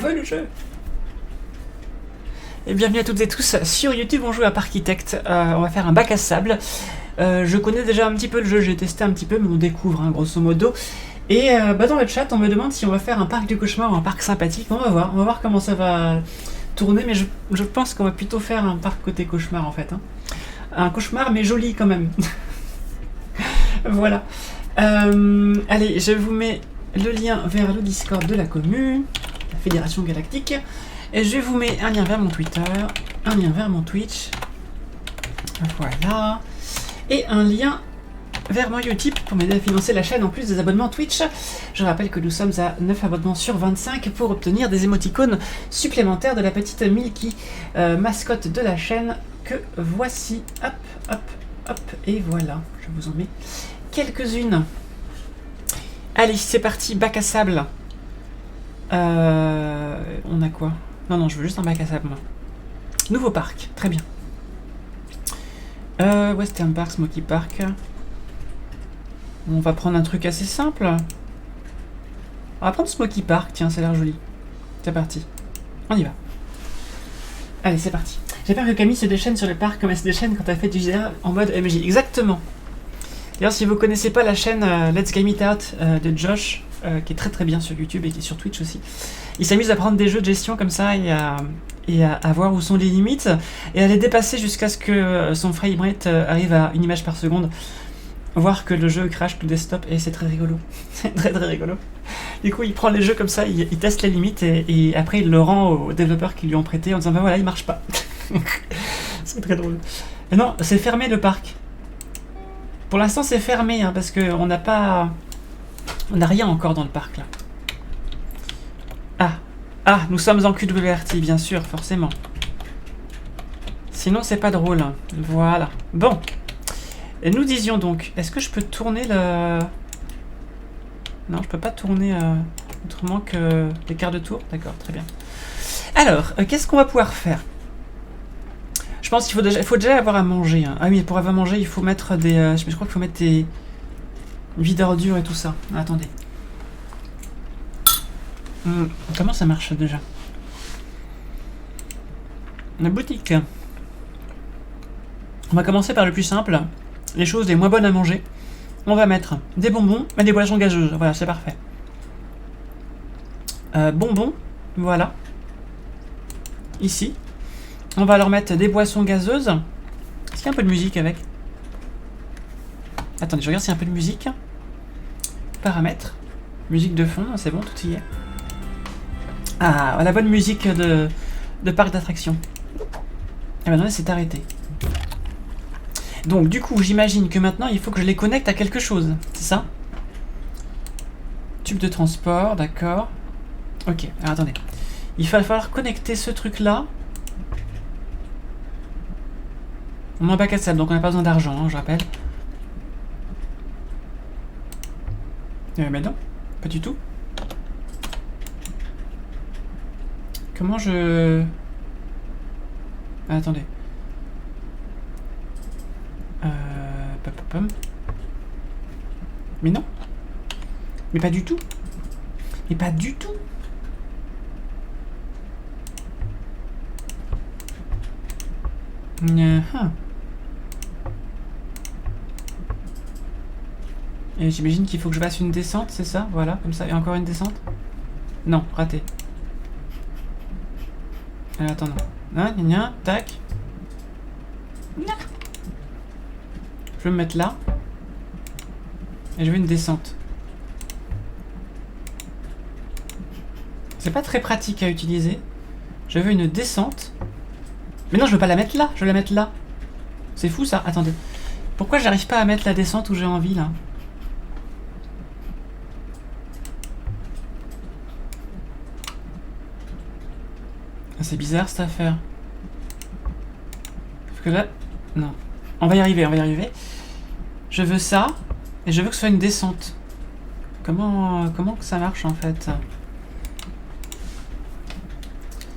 Le jeu. Et bienvenue à toutes et tous sur YouTube. On joue à Parkitect. On va faire un bac à sable. Je connais déjà un petit peu le jeu, j'ai testé un petit peu, mais on découvre grosso modo. Et dans le chat, on me demande si on va faire un parc du cauchemar ou un parc sympathique. On va voir comment ça va tourner, mais je pense qu'on va plutôt faire un parc côté cauchemar en fait. Un cauchemar, mais joli quand même. Voilà. Allez, je vous mets le lien vers le Discord de la commu. Fédération Galactique, et je vous mets un lien vers mon Twitter, un lien vers mon Twitch, voilà, et un lien vers mon Utip pour m'aider à financer la chaîne en plus des abonnements Twitch. Je rappelle que nous sommes à 9 abonnements sur 25 pour obtenir des émoticônes supplémentaires de la petite Milky, mascotte de la chaîne, que voici, hop, hop, hop, et voilà, je vous en mets quelques-unes. Allez, c'est parti, bac à sable. On a quoi? Non, je veux juste un bac à sable, moi. Nouveau parc, très bien. Western Park, Smoky Park. On va prendre un truc assez simple. On va prendre Smoky Park, tiens, ça a l'air joli. C'est parti. On y va. Allez, c'est parti. J'ai peur que Camille se déchaîne sur le parc comme elle se déchaîne quand elle fait du JDR en mode MJ. Exactement. D'ailleurs, si vous connaissez pas la chaîne Let's Game It Out de Josh, qui est très très bien sur YouTube et qui est sur Twitch aussi, il s'amuse à prendre des jeux de gestion comme ça et à voir où sont les limites et à les dépasser jusqu'à ce que son framerate arrive à une image par seconde, voir que le jeu crash tout desktop, et c'est très rigolo. C'est très très rigolo. Du coup, il prend les jeux comme ça, il teste les limites et après il le rend aux développeurs qui lui ont prêté en disant bah voilà, il marche pas. C'est très drôle. Et non, c'est fermé le parc. Pour l'instant, c'est fermé parce que on n'a rien encore dans le parc là. Ah, nous sommes en QWERTY, bien sûr, forcément. Sinon, c'est pas drôle. Voilà. Bon. Et nous disions donc, est-ce que je peux tourner le... Non, je peux pas tourner autrement que les quarts de tour. D'accord, très bien. Alors, qu'est-ce qu'on va pouvoir faire? Je pense qu'il faut déjà avoir à manger. Ah oui, pour avoir à manger, il faut mettre des... je crois qu'il faut mettre des vides d'ordures et tout ça. Attendez. Comment ça marche déjà? La boutique. On va commencer par le plus simple. Les choses les moins bonnes à manger. On va mettre des bonbons et des boissons gazeuses. Voilà, c'est parfait. Bonbons. Voilà. Ici. On va leur mettre des boissons gazeuses. Est-ce qu'il y a un peu de musique avec? Attendez, je regarde s'il y a un peu de musique. Paramètres. Musique de fond, c'est bon, tout y est. Ah, la bonne musique de parc d'attractions. Et maintenant, c'est arrêté. Donc, du coup, j'imagine que maintenant, il faut que je les connecte à quelque chose. C'est ça? Tube de transport, d'accord. Ok, alors attendez. Il va falloir connecter ce truc-là. On a un bac à sable, donc on n'a pas besoin d'argent, je rappelle. Mais non, pas du tout. Comment je... Ah, attendez. Mais non. Mais pas du tout. Mais pas du tout. Et j'imagine qu'il faut que je fasse une descente, c'est ça? Voilà, comme ça. Et encore une descente? Non, raté. Alors, attends, non. Tac. Je vais me mettre là. Et je veux une descente. C'est pas très pratique à utiliser. Je veux une descente. Mais non, je veux pas la mettre là. Je veux la mettre là. C'est fou ça. Attendez. Pourquoi j'arrive pas à mettre la descente où j'ai envie là? C'est bizarre cette affaire. Parce que là... Non. On va y arriver. Je veux ça. Et je veux que ce soit une descente. Comment que ça marche en fait?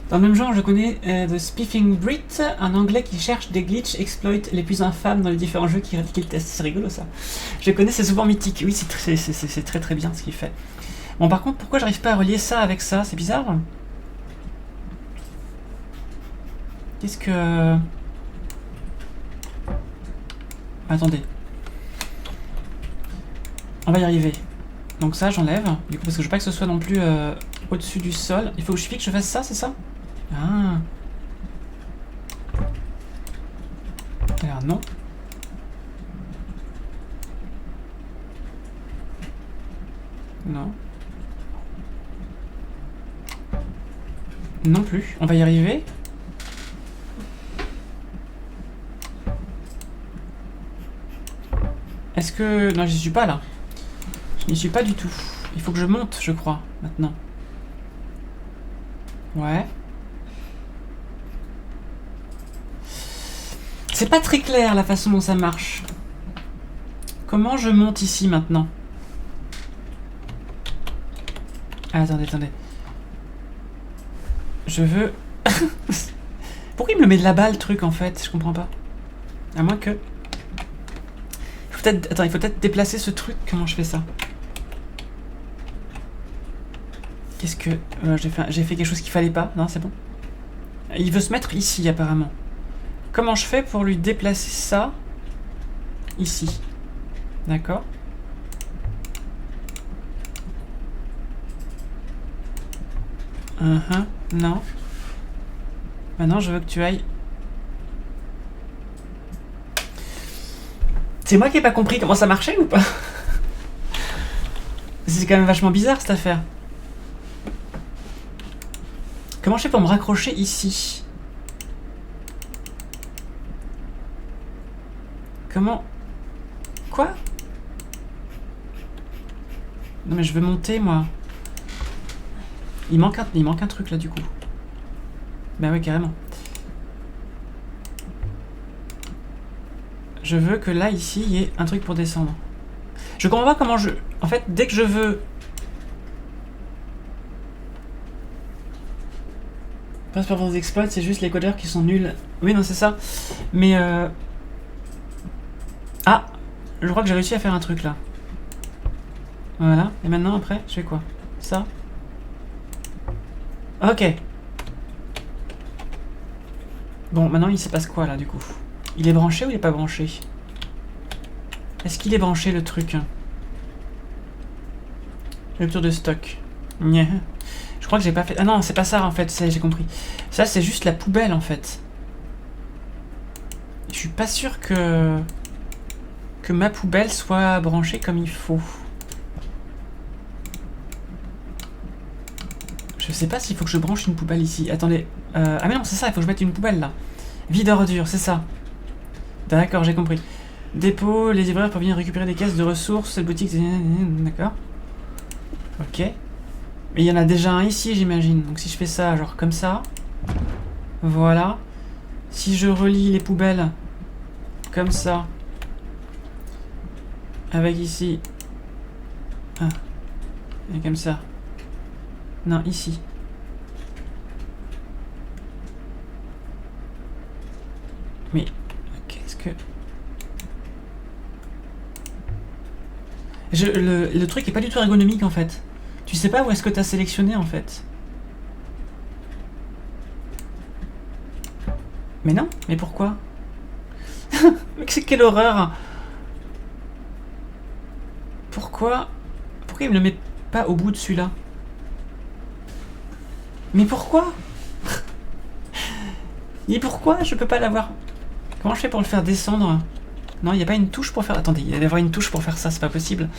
Dans le même genre, je connais The Spiffing Brit, un anglais qui cherche des glitches, exploit les plus infâmes dans les différents jeux qu'il teste. C'est rigolo ça. Je connais, c'est souvent mythique. Oui, c'est très très bien ce qu'il fait. Bon, par contre, pourquoi j'arrive pas à relier ça avec ça? C'est bizarre. Qu'est-ce que... Attendez. On va y arriver. Donc ça, j'enlève. Du coup, parce que je veux pas que ce soit non plus au-dessus du sol. Il faut que je fasse ça, c'est ça? Ah. Alors, non. Non. Non plus. On va y arriver. Est-ce que... Non, j'y suis pas, là. Je n'y suis pas du tout. Il faut que je monte, je crois, maintenant. Ouais. C'est pas très clair, la façon dont ça marche. Comment je monte ici, maintenant? Ah, attendez, attendez. Je veux... Pourquoi il me le met de là-bas, le truc, en fait? Je comprends pas. À moins que... Attends, il faut peut-être déplacer ce truc. Comment je fais ça? Qu'est-ce que... j'ai fait quelque chose qu'il fallait pas. Non, c'est bon. Il veut se mettre ici, apparemment. Comment je fais pour lui déplacer ça? Ici. D'accord. Non. Maintenant, je veux que tu ailles... C'est moi qui ai pas compris comment ça marchait ou pas? C'est quand même vachement bizarre cette affaire. Comment je fais pour me raccrocher ici? Comment? Quoi? Non mais je veux monter moi. Il manque un truc là du coup. Bah oui carrément. Je veux que là ici il y ait un truc pour descendre. Je comprends pas comment je... En fait dès que je veux... Passe par vos exploits, c'est juste les codeurs qui sont nuls. Oui non c'est ça. Mais Ah, je crois que j'ai réussi à faire un truc là. Voilà. Et maintenant après, je fais quoi? Ça? Ok. Bon, maintenant il se passe quoi là du coup? Il est branché ou il est pas branché? Est-ce qu'il est branché le truc? Rupture de stock. Nya. Je crois que j'ai pas fait... Ah non, c'est pas ça en fait, j'ai compris. Ça c'est juste la poubelle en fait. Je suis pas sûr que ma poubelle soit branchée comme il faut. Je sais pas s'il faut que je branche une poubelle ici. Attendez. Ah mais non, c'est ça, il faut que je mette une poubelle là. Vide ordure, c'est ça. D'accord, j'ai compris. Dépôt, les livreurs peuvent venir récupérer des caisses de ressources, cette boutique... D'accord. Ok. Mais il y en a déjà un ici, j'imagine. Donc si je fais ça, genre comme ça. Voilà. Si je relie les poubelles comme ça. Avec ici. Ah. Et comme ça. Non, ici. Mais qu'est-ce que... Le truc est pas du tout ergonomique en fait. Tu sais pas où est-ce que t'as sélectionné en fait. Mais non, mais pourquoi? Mais quelle horreur! Pourquoi il me le met pas au bout de celui-là? Mais pourquoi? Et pourquoi je peux pas l'avoir? Comment je fais pour le faire descendre? Non, il n'y a pas une touche pour faire... Attendez, il y a d'avoir une touche pour faire ça, c'est pas possible.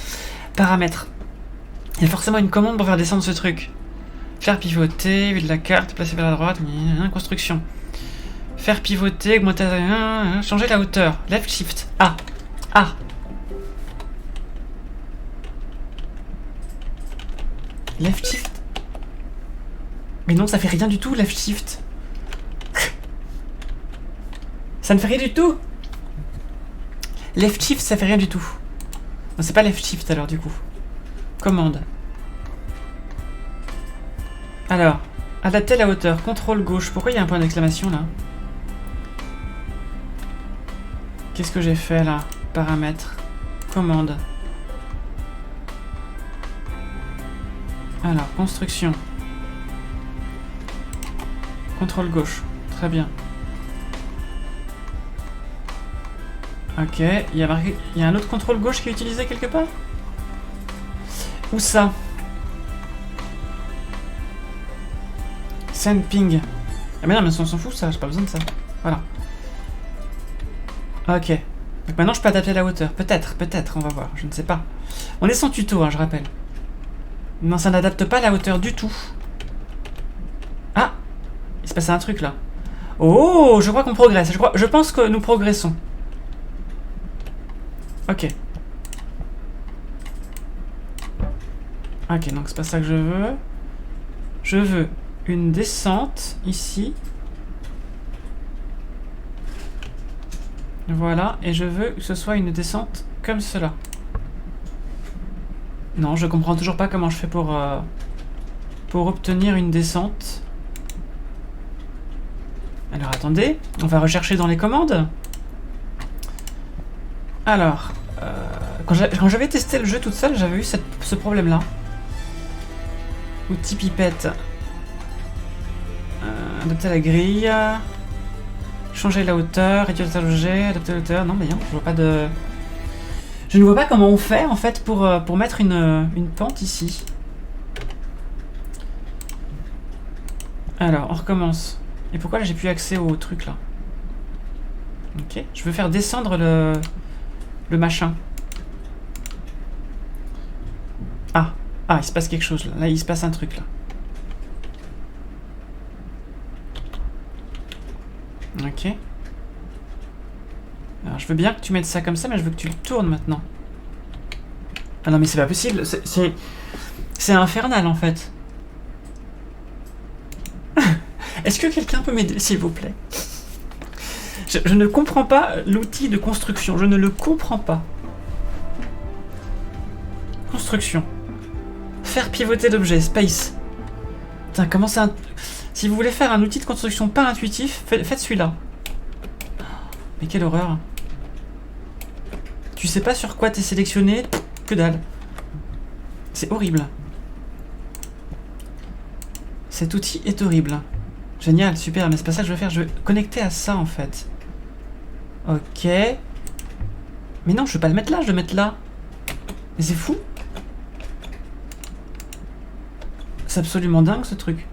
Paramètres. Il y a forcément une commande pour faire descendre ce truc. Faire pivoter, vue de la carte, placer vers la droite, construction. Faire pivoter, augmenter... changer la hauteur. Left shift. Ah. Ah. Left shift. Mais non, ça fait rien du tout, left shift. Ça ne fait rien du tout. Left shift, ça fait rien du tout. Non, c'est pas left shift alors du coup. Commande. Alors, adapter la hauteur. Contrôle gauche. Pourquoi il y a un point d'exclamation là? Qu'est-ce que j'ai fait là? Paramètres. Commande. Alors, construction. Contrôle gauche. Très bien. Ok, il y a un autre contrôle gauche qui est utilisé quelque part? Où ça? Send ping. Ah mais non, mais on s'en fout ça, j'ai pas besoin de ça. Voilà. Ok. Donc maintenant je peux adapter la hauteur. Peut-être, on va voir, je ne sais pas. On est sans tuto, hein, je rappelle. Non, ça n'adapte pas la hauteur du tout. Ah! Il se passe un truc là. Oh, je crois qu'on progresse. Je pense que nous progressons. Ok. Ok, donc c'est pas ça que je veux. Je veux une descente ici. Voilà, et je veux que ce soit une descente comme cela. Non, je comprends toujours pas comment je fais pour obtenir une descente. Alors attendez, on va rechercher dans les commandes. Alors, quand j'avais testé le jeu toute seule, j'avais eu ce problème-là. Outil pipette. Adapter la grille. Changer la hauteur, réduire l'objet, adapter la hauteur. Non mais non, je vois pas de... Je ne vois pas comment on fait en fait pour mettre une pente ici. Alors, on recommence. Et pourquoi là j'ai plus accès au truc là? Ok, je veux faire descendre le machin. Ah, il se passe quelque chose là. Là, il se passe un truc là. Ok. Alors, je veux bien que tu mettes ça comme ça, mais je veux que tu le tournes maintenant. Ah non, mais c'est pas possible. C'est infernal en fait. Est-ce que quelqu'un peut m'aider, s'il vous plaît? Je ne comprends pas l'outil de construction. Je ne le comprends pas. Construction. Faire pivoter l'objet. Space. Putain, comment c'est un... Si vous voulez faire un outil de construction pas intuitif, faites celui-là. Mais quelle horreur. Tu sais pas sur quoi t'es sélectionné, que dalle. C'est horrible. Cet outil est horrible. Génial, super, mais c'est pas ça que je veux faire. Je veux connecter à ça en fait. Ok. Mais non, je veux pas le mettre là, je veux le mettre là. Mais c'est fou. C'est absolument dingue ce truc.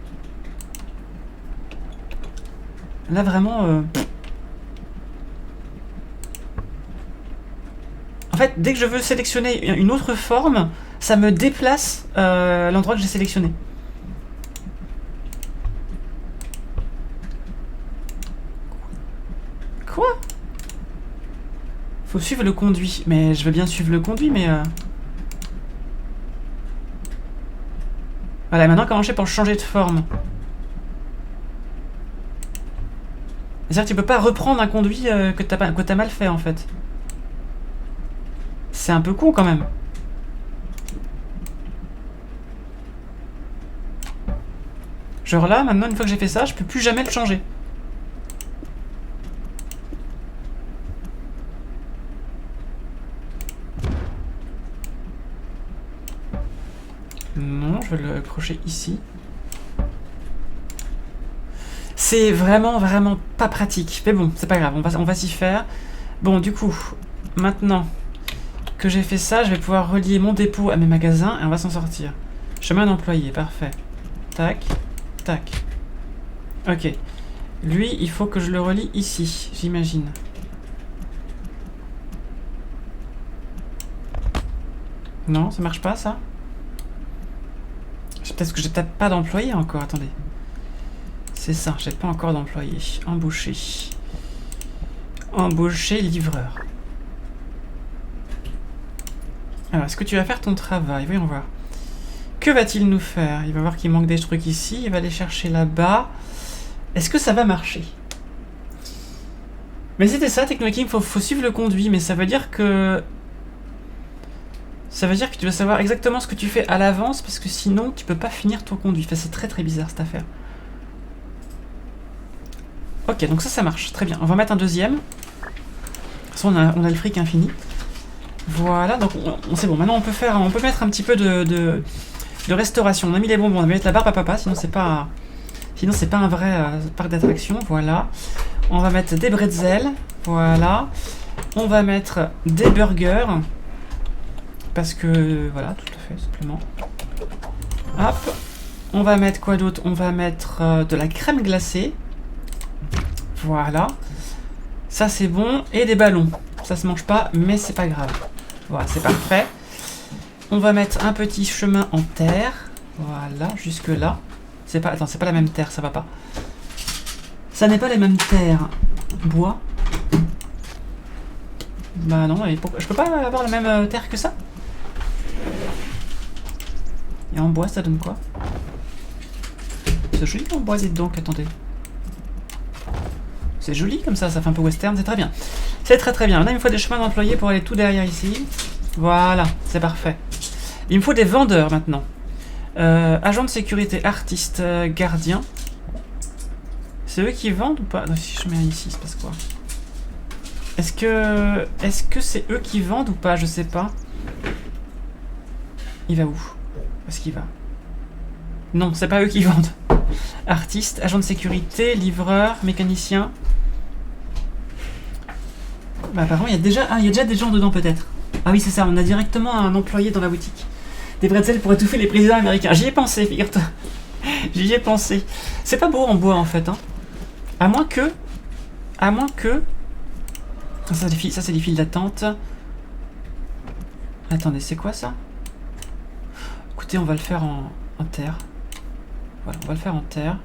Là vraiment... En fait, dès que je veux sélectionner une autre forme, ça me déplace l'endroit que j'ai sélectionné. Quoi? Faut suivre le conduit. Mais je veux bien suivre le conduit, mais... Voilà, maintenant comment je fais pour changer de forme? C'est-à-dire que tu peux pas reprendre un conduit que t'as mal fait en fait. C'est un peu con quand même. Genre là, maintenant, une fois que j'ai fait ça, je peux plus jamais le changer. Non, je vais le accrocher ici. C'est vraiment pas pratique. Mais bon, c'est pas grave, on va s'y faire. Bon, du coup, maintenant que j'ai fait ça, je vais pouvoir relier mon dépôt à mes magasins et on va s'en sortir. Chemin d'employé, parfait. Tac, tac. Ok. Lui, il faut que je le relie ici, j'imagine. Non, ça marche pas, ça? Peut-être que j'ai peut-être pas d'employé encore, attendez. C'est ça, j'ai pas encore d'employé. Embauché. Embauché livreur. Alors, est-ce que tu vas faire ton travail? Voyons voir. Que va-t-il nous faire? Il va voir qu'il manque des trucs ici. Il va aller chercher là-bas. Est-ce que ça va marcher? Mais c'était ça, Technoking. Faut suivre le conduit. Mais ça veut dire que... Ça veut dire que tu dois savoir exactement ce que tu fais à l'avance. Parce que sinon, tu peux pas finir ton conduit. Enfin, c'est très bizarre, cette affaire. Ok, donc ça marche. Très bien. On va mettre un deuxième. De toute façon, on a le fric infini. Voilà, donc c'est bon. Maintenant, on peut mettre un petit peu de restauration. On a mis les bonbons, on va mettre la barbe à papa, sinon c'est pas un vrai parc d'attractions. Voilà. On va mettre des bretzels. Voilà. On va mettre des burgers. Parce que, voilà, tout à fait, simplement. Hop. On va mettre quoi d'autre? On va mettre de la crème glacée. Voilà. Ça, c'est bon. Et des ballons. Ça se mange pas, mais c'est pas grave. Voilà, c'est parfait. On va mettre un petit chemin en terre. Voilà, jusque là. C'est pas... Attends, c'est pas la même terre, ça va pas. Ça n'est pas les mêmes terres. Bois. Bah non, et je peux pas avoir la même terre que ça? Et en bois, ça donne quoi? C'est joli en bois, dites donc, attendez. C'est joli comme ça fait un peu western, c'est très bien. C'est très très bien. Là, il me faut des chemins d'employés pour aller tout derrière ici. Voilà, c'est parfait. Il me faut des vendeurs maintenant. Agent de sécurité, artiste, gardien. C'est eux qui vendent ou pas? Non, si je mets ici, il se passe quoi? Est-ce que c'est eux qui vendent ou pas? Je sais pas. Il va où? Où est-ce qu'il va? Non, c'est pas eux qui vendent. Artiste, agent de sécurité, livreur, mécanicien. Bah apparemment il y a déjà... Ah, il y a déjà des gens dedans peut-être. Ah oui, c'est ça, on a directement un employé dans la boutique. Des pretzels pour étouffer les présidents américains. J'y ai pensé, figure-toi. J'y ai pensé. C'est pas beau en bois en fait, hein. À moins que... Ça c'est des files d'attente. Attendez, c'est quoi ça? Écoutez, on va le faire en terre. Voilà, on va le faire en terre.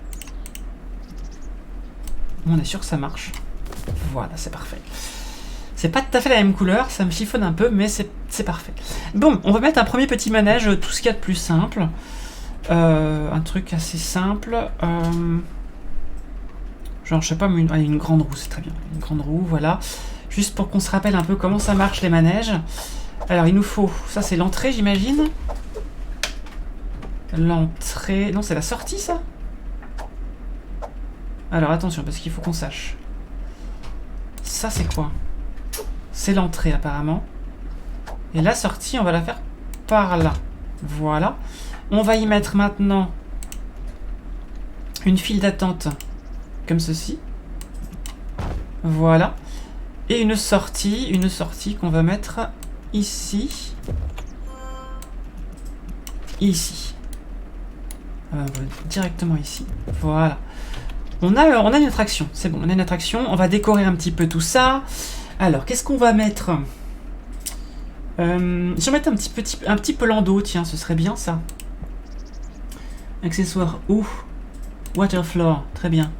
On est sûr que ça marche. Voilà, c'est parfait. C'est pas tout à fait la même couleur, ça me chiffonne un peu, mais c'est parfait. Bon, on va mettre un premier petit manège, tout ce qu'il y a de plus simple. Un truc assez simple. Genre, je sais pas, une grande roue, c'est très bien. Une grande roue, voilà. Juste pour qu'on se rappelle un peu comment ça marche les manèges. Alors, il nous faut... Ça, c'est l'entrée, j'imagine. L'entrée... Non, c'est la sortie, ça? Alors, attention, parce qu'il faut qu'on sache. Ça, c'est quoi? C'est l'entrée, apparemment. Et la sortie, on va la faire par là. Voilà. On va y mettre maintenant une file d'attente, comme ceci. Voilà. Et une sortie qu'on va mettre ici. Ici. Directement ici. Voilà. On a une attraction. C'est bon, on a une attraction. On va décorer un petit peu tout ça. Alors, qu'est-ce qu'on va mettre? Je vais mettre un petit pelant d'eau, tiens, ce serait bien ça. Accessoire eau. Waterfloor, très bien.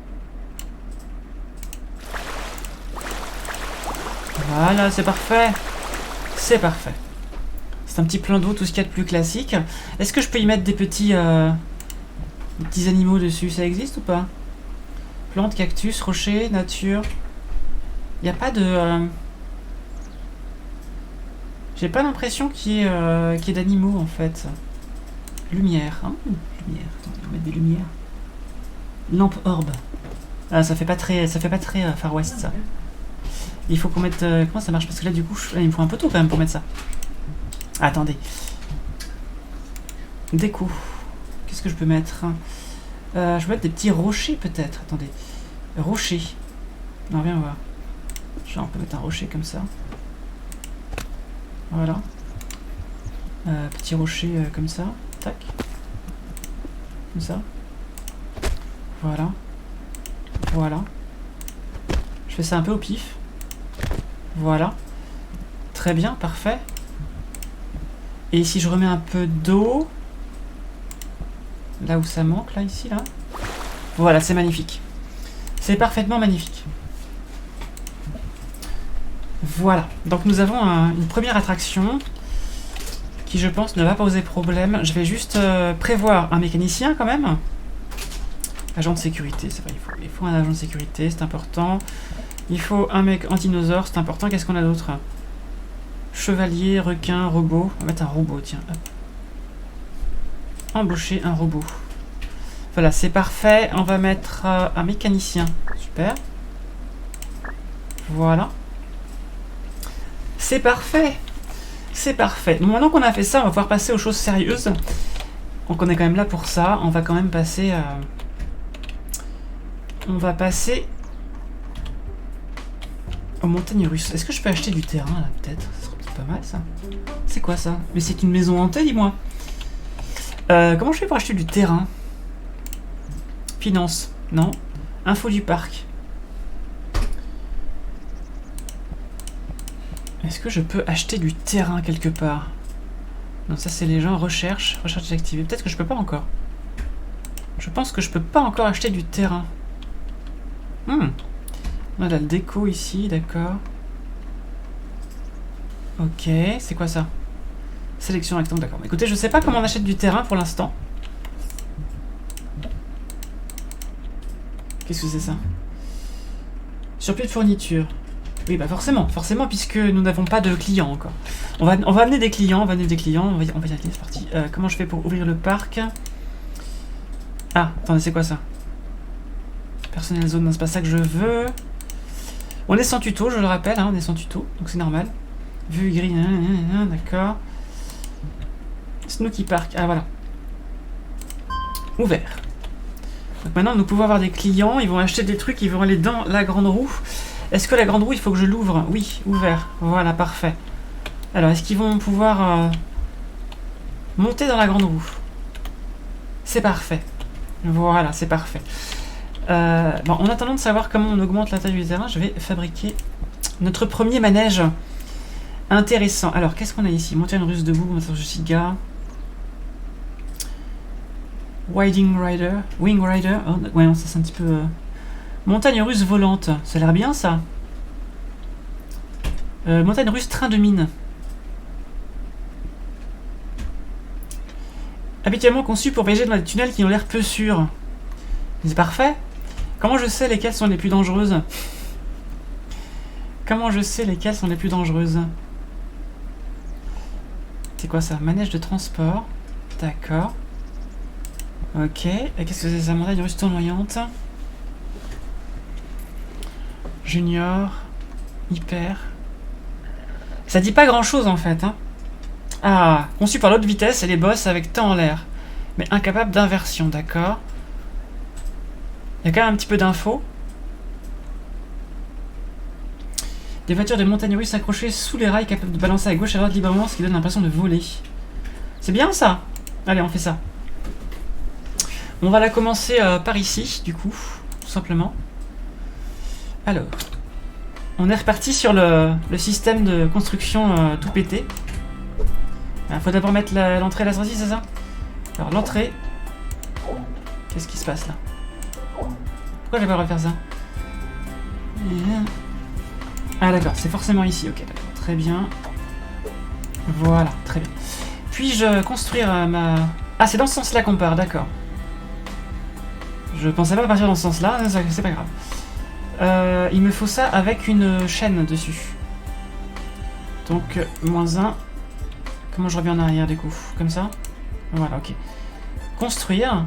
Voilà, c'est parfait. C'est parfait. C'est un petit plan d'eau, tout ce qu'il y a de plus classique. Est-ce que je peux y mettre des petits animaux dessus? Ça existe ou pas? Plantes, cactus, rochers, nature. Il n'y a pas de... J'ai pas l'impression qu'il y ait d'animaux en fait. Lumière. Hein, lumière. Attends, on va mettre des lumières. Lampe orbe. Ah, ça fait pas très Far West ça. Il faut qu'on mette... comment ça marche? Parce que là du coup, il me faut un poteau quand même pour mettre ça. Ah, attendez. Déco. Qu'est-ce que je peux mettre? Je peux mettre des petits rochers peut-être. Attendez. Rocher. Non, viens voir. Genre on peut mettre un rocher comme ça. Voilà. Petit rocher comme ça. Tac. Comme ça. Voilà. Voilà. Je fais ça un peu au pif. Voilà. Très bien, parfait. Et si je remets un peu d'eau, là où ça manque, là, ici, là. Voilà, c'est magnifique. C'est parfaitement magnifique. Voilà. Donc nous avons une première attraction qui, je pense, ne va pas poser problème. Je vais juste prévoir un mécanicien, quand même. Agent de sécurité, c'est vrai, il faut un agent de sécurité, c'est important. Il faut un mec anti-dinosaure, c'est important. Qu'est-ce qu'on a d'autre? Chevalier, requin, robot. On va mettre un robot, tiens. Hop. Embaucher un robot. Voilà, c'est parfait. On va mettre un mécanicien. Super. Voilà. C'est parfait. C'est parfait. Donc maintenant qu'on a fait ça, on va pouvoir passer aux choses sérieuses. Donc on est quand même là pour ça. On va quand même passer... on va passer aux montagnes russes. Est-ce que je peux acheter du terrain là, peut-être? Ça serait peut-être pas mal ça. C'est quoi ça? Mais c'est une maison hantée, dis-moi. Comment je fais pour acheter du terrain? Finance, non. Info du parc. Est-ce que je peux acheter du terrain quelque part? Non, ça c'est les gens recherche activée. Peut-être que je peux pas encore. Je pense que je peux pas encore acheter du terrain. On a la déco ici, d'accord. Ok, c'est quoi ça? Sélection rectangle, d'accord. Écoutez, je sais pas comment on achète du terrain pour l'instant. Qu'est-ce que c'est ça? Surplus de fourniture. Oui, bah forcément, puisque nous n'avons pas de clients encore. On va amener des clients, on va y aller, c'est parti. Comment je fais pour ouvrir le parc? Ah, attendez, c'est quoi ça? Personnel zone, non, c'est pas ça que je veux. On est sans tuto, je le rappelle, hein, on est sans tuto, donc c'est normal. Vue gris, d'accord. Snooki Park, ah voilà. Ouvert. Donc maintenant, nous pouvons avoir des clients, ils vont acheter des trucs, ils vont aller dans la grande roue. Est-ce que la grande roue, il faut que je l'ouvre? Oui, ouvert. Voilà, parfait. Alors, est-ce qu'ils vont pouvoir monter dans la grande roue? C'est parfait. Voilà, c'est parfait. Bon, en attendant de savoir comment on augmente la taille du terrain, je vais fabriquer notre premier manège. Intéressant. Alors, qu'est-ce qu'on a ici? Montagne russe debout, montagne russe giga. Wing Rider. Oh, ouais, non, ça c'est un petit peu... Montagne russe volante. Ça a l'air bien, ça. Montagne russe train de mine. Habituellement conçu pour voyager dans des tunnels qui ont l'air peu sûrs. C'est parfait. Comment je sais lesquelles sont les plus dangereuses? Comment je sais lesquelles sont les plus dangereuses? C'est quoi ça? Manège de transport. D'accord. Ok. Et qu'est-ce que c'est ça? Montagne russe tournoyante. Junior. Hyper. Ça dit pas grand-chose en fait. Hein. Ah, conçu par l'autre vitesse et les boss avec temps en l'air. Mais incapable d'inversion, d'accord. Il y a quand même un petit peu d'infos. Des voitures de montagne russe accrochées sous les rails capables de balancer à gauche et à droite librement, ce qui donne l'impression de voler. C'est bien ça. Allez, on fait ça. On va la commencer par ici, du coup, tout simplement. Alors, on est reparti sur le système de construction tout pété. Il faut d'abord mettre l'entrée et la sortie, c'est ça? Alors, l'entrée... Qu'est-ce qui se passe là? Pourquoi j'ai pas le droit de faire ça? Ah d'accord, c'est forcément ici, ok, d'accord, très bien. Voilà, très bien. Puis-je construire ma... Ah, c'est dans ce sens-là qu'on part, d'accord. Je pensais pas partir dans ce sens-là, c'est pas grave. Il me faut ça avec une chaîne dessus. Donc, -1. Comment je reviens en arrière, du coup? Comme ça? Voilà, ok. Construire.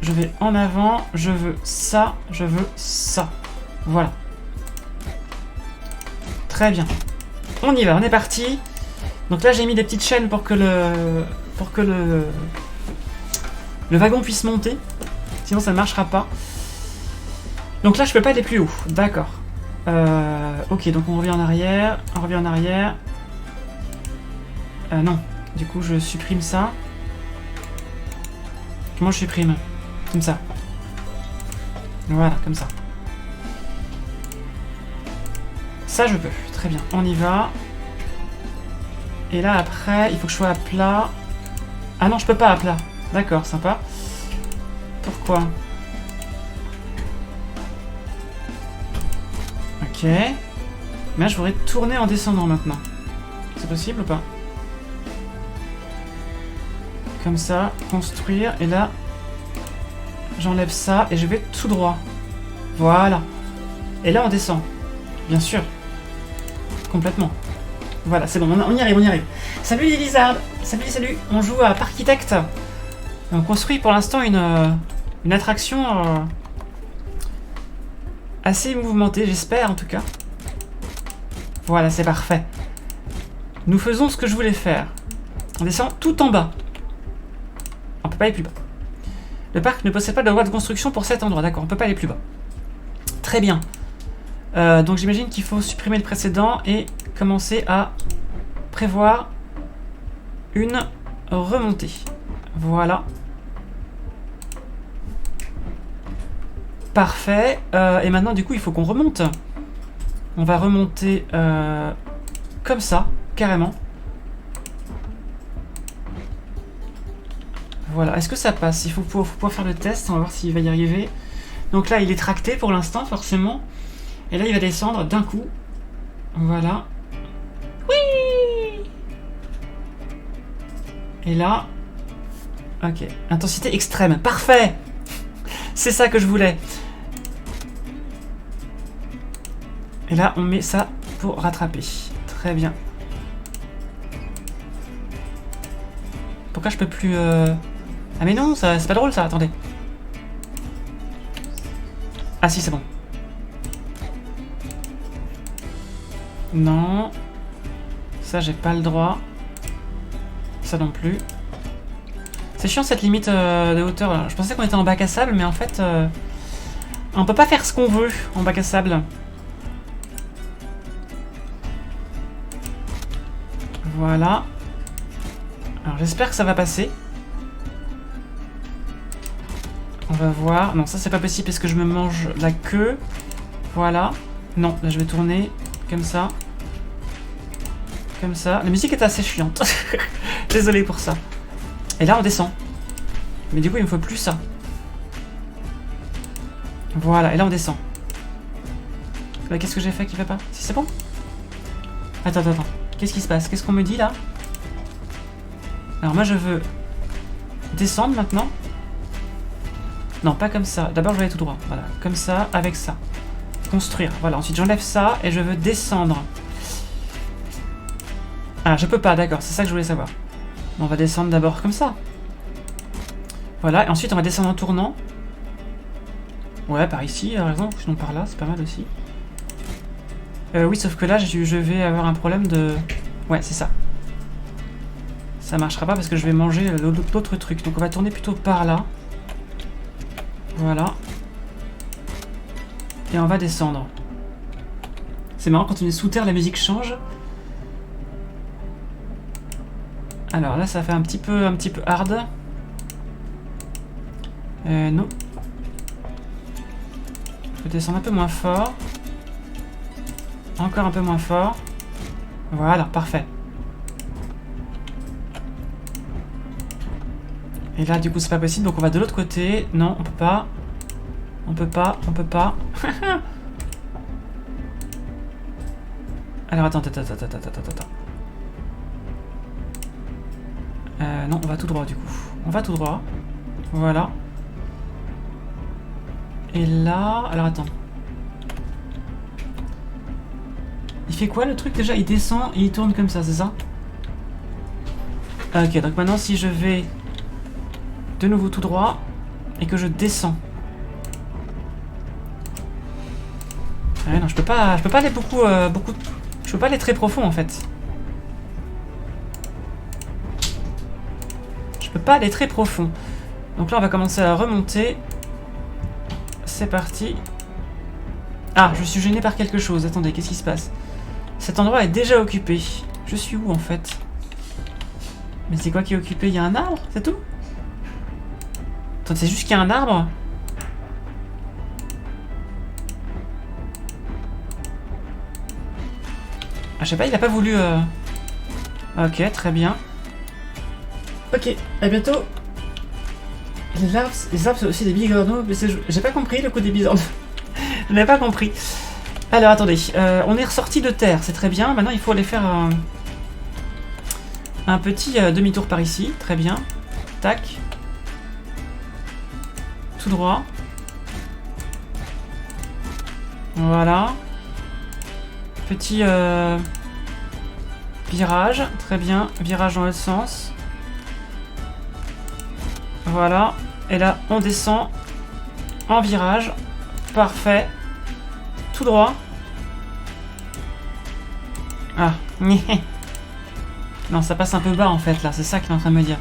Je vais en avant, je veux ça, je veux ça. Voilà. Très bien. On y va, on est parti. Donc là, j'ai mis des petites chaînes pour que le wagon puisse monter. Sinon, ça ne marchera pas. Donc là, je peux pas aller plus haut. D'accord. Ok, donc on revient en arrière. On revient en arrière. Non. Du coup, je supprime ça. Comment je supprime? Comme ça. Voilà, comme ça. Ça, je peux. Très bien. On y va. Et là, après, il faut que je sois à plat. Ah non, je peux pas à plat. D'accord, sympa. Pourquoi? Ok. Mais là, je voudrais tourner en descendant maintenant. C'est possible ou pas? Comme ça, construire. Et là, j'enlève ça et je vais tout droit. Voilà. Et là, on descend. Bien sûr. Complètement. Voilà, c'est bon, on y arrive, on y arrive. Salut les lizards. Salut. On joue à Parkitect. On construit pour l'instant une attraction assez mouvementée, j'espère en tout cas. Voilà, c'est parfait. Nous faisons ce que je voulais faire. On descend tout en bas. On peut pas aller plus bas. Le parc ne possède pas de loi de construction pour cet endroit, d'accord, on peut pas aller plus bas. Très bien. Donc j'imagine qu'il faut supprimer le précédent et commencer à prévoir une remontée. Voilà. Parfait. Et maintenant, du coup, il faut qu'on remonte. On va remonter comme ça, carrément. Voilà. Est-ce que ça passe? Il faut pouvoir faire le test. On va voir s'il va y arriver. Donc là, il est tracté pour l'instant, forcément. Et là, il va descendre d'un coup. Voilà. Oui. Et là... Ok. Intensité extrême. Parfait. C'est ça que je voulais. Et là, on met ça pour rattraper. Très bien. Pourquoi je peux plus... Ah mais non, c'est pas drôle ça, attendez. Ah si, c'est bon. Non. Ça, j'ai pas le droit. Ça non plus. C'est chiant cette limite de hauteur là. Je pensais qu'on était en bac à sable, mais en fait... on peut pas faire ce qu'on veut en bac à sable. Voilà. Alors j'espère que ça va passer. On va voir. Non, ça c'est pas possible parce que je me mange la queue. Voilà. Non, là je vais tourner comme ça. Comme ça. La musique est assez chiante. Désolé pour ça. Et là on descend. Mais du coup il me faut plus ça. Voilà, et là on descend. Là, qu'est-ce que j'ai fait qui va pas? Si c'est bon? Attends. Qu'est-ce qui se passe? Qu'est-ce qu'on me dit là? Alors moi je veux descendre maintenant. Non, pas comme ça. D'abord je vais aller tout droit. Voilà, comme ça, avec ça. Construire. Voilà, ensuite j'enlève ça et je veux descendre. Ah, je peux pas, d'accord, c'est ça que je voulais savoir. On va descendre d'abord comme ça. Voilà, et ensuite on va descendre en tournant. Ouais, par ici, par exemple, sinon par là, c'est pas mal aussi. Oui, sauf que là, je vais avoir un problème de... Ouais, c'est ça. Ça marchera pas parce que je vais manger l'autre truc. Donc on va tourner plutôt par là. Voilà. Et on va descendre. C'est marrant, quand on est sous terre, la musique change. Alors là, ça fait un petit peu hard. Non. Je vais descendre un peu moins fort. Encore un peu moins fort. Voilà, parfait. Et là, du coup, c'est pas possible, donc on va de l'autre côté. Non, on peut pas. On peut pas. Alors, attends. Non, on va tout droit, du coup. On va tout droit. Voilà. Et là... Alors, attends. Il fait quoi, le truc, déjà? Il descend et il tourne comme ça, c'est ça? Ok, donc maintenant, si je vais de nouveau tout droit et que je descends. Ouais, non, je peux pas aller beaucoup... Je peux pas aller très profond, en fait. Je peux pas aller très profond. Donc là, on va commencer à remonter. C'est parti. Ah, je suis gêné par quelque chose. Attendez, qu'est-ce qui se passe? Cet endroit est déjà occupé. Je suis où, en fait? Mais c'est quoi qui est occupé? Il y a un arbre? C'est tout? Attends, c'est juste qu'il y a un arbre? Ah, je sais pas, il a pas voulu... Ok, très bien. Ok, à bientôt. Les arbres, c'est aussi des bigorneaux, mais j'ai pas compris le coup des bisons. Je n'avais pas compris. Alors, attendez, on est ressorti de terre, c'est très bien. Maintenant, il faut aller faire un petit demi-tour par ici. Très bien. Tac. Tout droit. Voilà. Petit virage. Très bien. Virage dans l'autre sens. Voilà. Et là, on descend en virage. Parfait. Tout droit. Ah. Non, ça passe un peu bas en fait là. C'est ça qu'il est en train de me dire.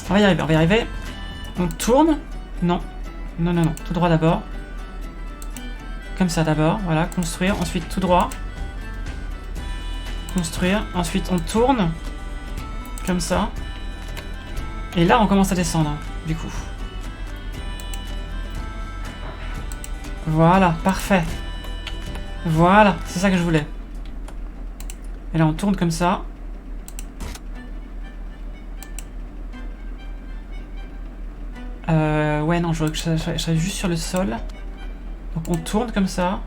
On va y arriver, On tourne. Non. Non. Tout droit d'abord. Comme ça d'abord, voilà, construire, ensuite tout droit. Construire, ensuite on tourne. Comme ça. Et là on commence à descendre, du coup. Voilà, parfait. Voilà, c'est ça que je voulais. Et là on tourne comme ça. Ouais, non, je veux que je sois juste sur le sol. Donc on tourne comme ça.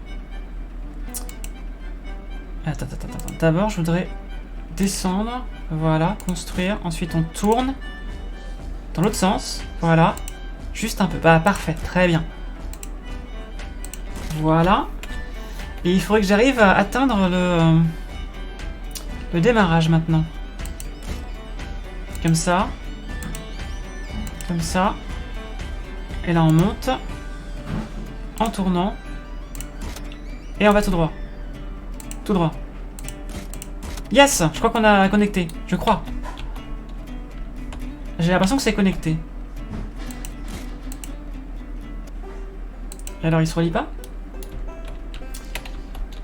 Attends. D'abord, je voudrais descendre. Voilà, construire. Ensuite, on tourne. Dans l'autre sens. Voilà. Juste un peu. Bah, parfait. Très bien. Voilà. Et il faudrait que j'arrive à atteindre le démarrage maintenant. Comme ça. Comme ça. Et là, on monte. En tournant. Et on va tout droit. Tout droit. Yes! Je crois qu'on a connecté. Je crois. J'ai l'impression que c'est connecté. Et alors, il se relie pas?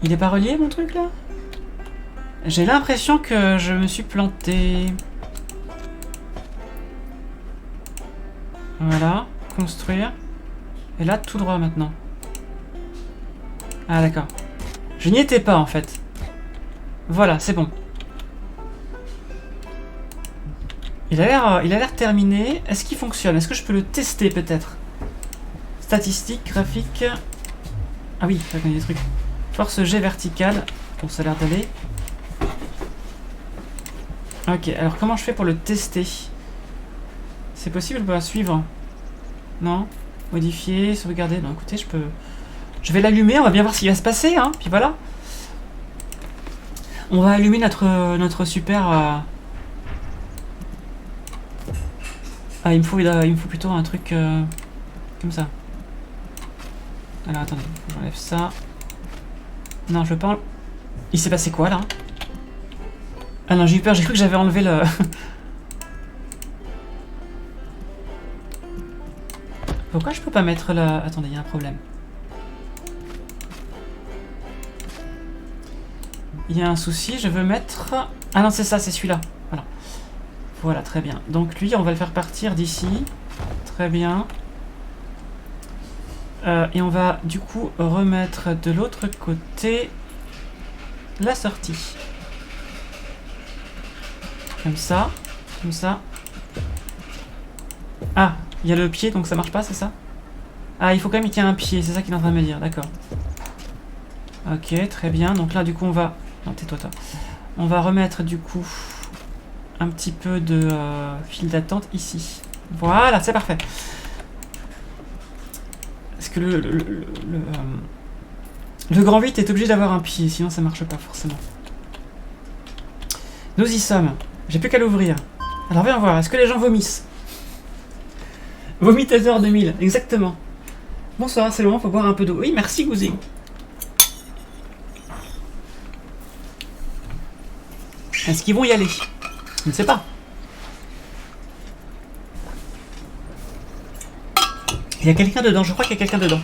Il est pas relié, mon truc, là? J'ai l'impression que je me suis planté. Voilà. Construire. Et là, tout droit, maintenant. Ah, d'accord. Je n'y étais pas, en fait. Voilà, c'est bon. Il a l'air terminé. Est-ce qu'il fonctionne? Est-ce que je peux le tester, peut-être? Statistiques, graphiques... Ah oui, ça connaît des trucs. Force G verticale. Bon, ça a l'air d'aller. Ok, alors comment je fais pour le tester? C'est possible de pas suivre? Non? Modifier, sauvegarder. Non, écoutez, je peux... Je vais l'allumer, on va bien voir ce qui va se passer, hein. Puis voilà. On va allumer notre super... Ah, il me faut plutôt un truc comme ça. Alors, attendez, j'enlève ça. Non, je veux pas... Il s'est passé quoi, là? Ah non, j'ai eu peur, j'ai cru que j'avais enlevé le... Pourquoi je peux pas mettre la... Attendez, il y a un problème. Il y a un souci, je veux mettre... Ah non, c'est ça, c'est celui-là. Voilà. Voilà, très bien. Donc lui, on va le faire partir d'ici. Très bien. Et on va du coup remettre de l'autre côté la sortie. Comme ça. Comme ça. Ah, il y a le pied, donc ça marche pas, c'est ça? Ah, il faut quand même qu'il y ait un pied, c'est ça qu'il est en train de me dire, d'accord. Ok, très bien. Donc là, du coup, on va... Non, tais-toi, toi. On va remettre, du coup, un petit peu de fil d'attente ici. Voilà, c'est parfait. Est-ce que le grand 8 est obligé d'avoir un pied, sinon ça marche pas forcément. Nous y sommes. J'ai plus qu'à l'ouvrir. Alors, viens voir, est-ce que les gens vomissent? Vomitateur 2000, exactement. Bonsoir, c'est le moment, faut boire un peu d'eau. Oui, merci, Gouzi. Est-ce qu'ils vont y aller? Je ne sais pas. Il y a quelqu'un dedans, je crois qu'il y a quelqu'un dedans.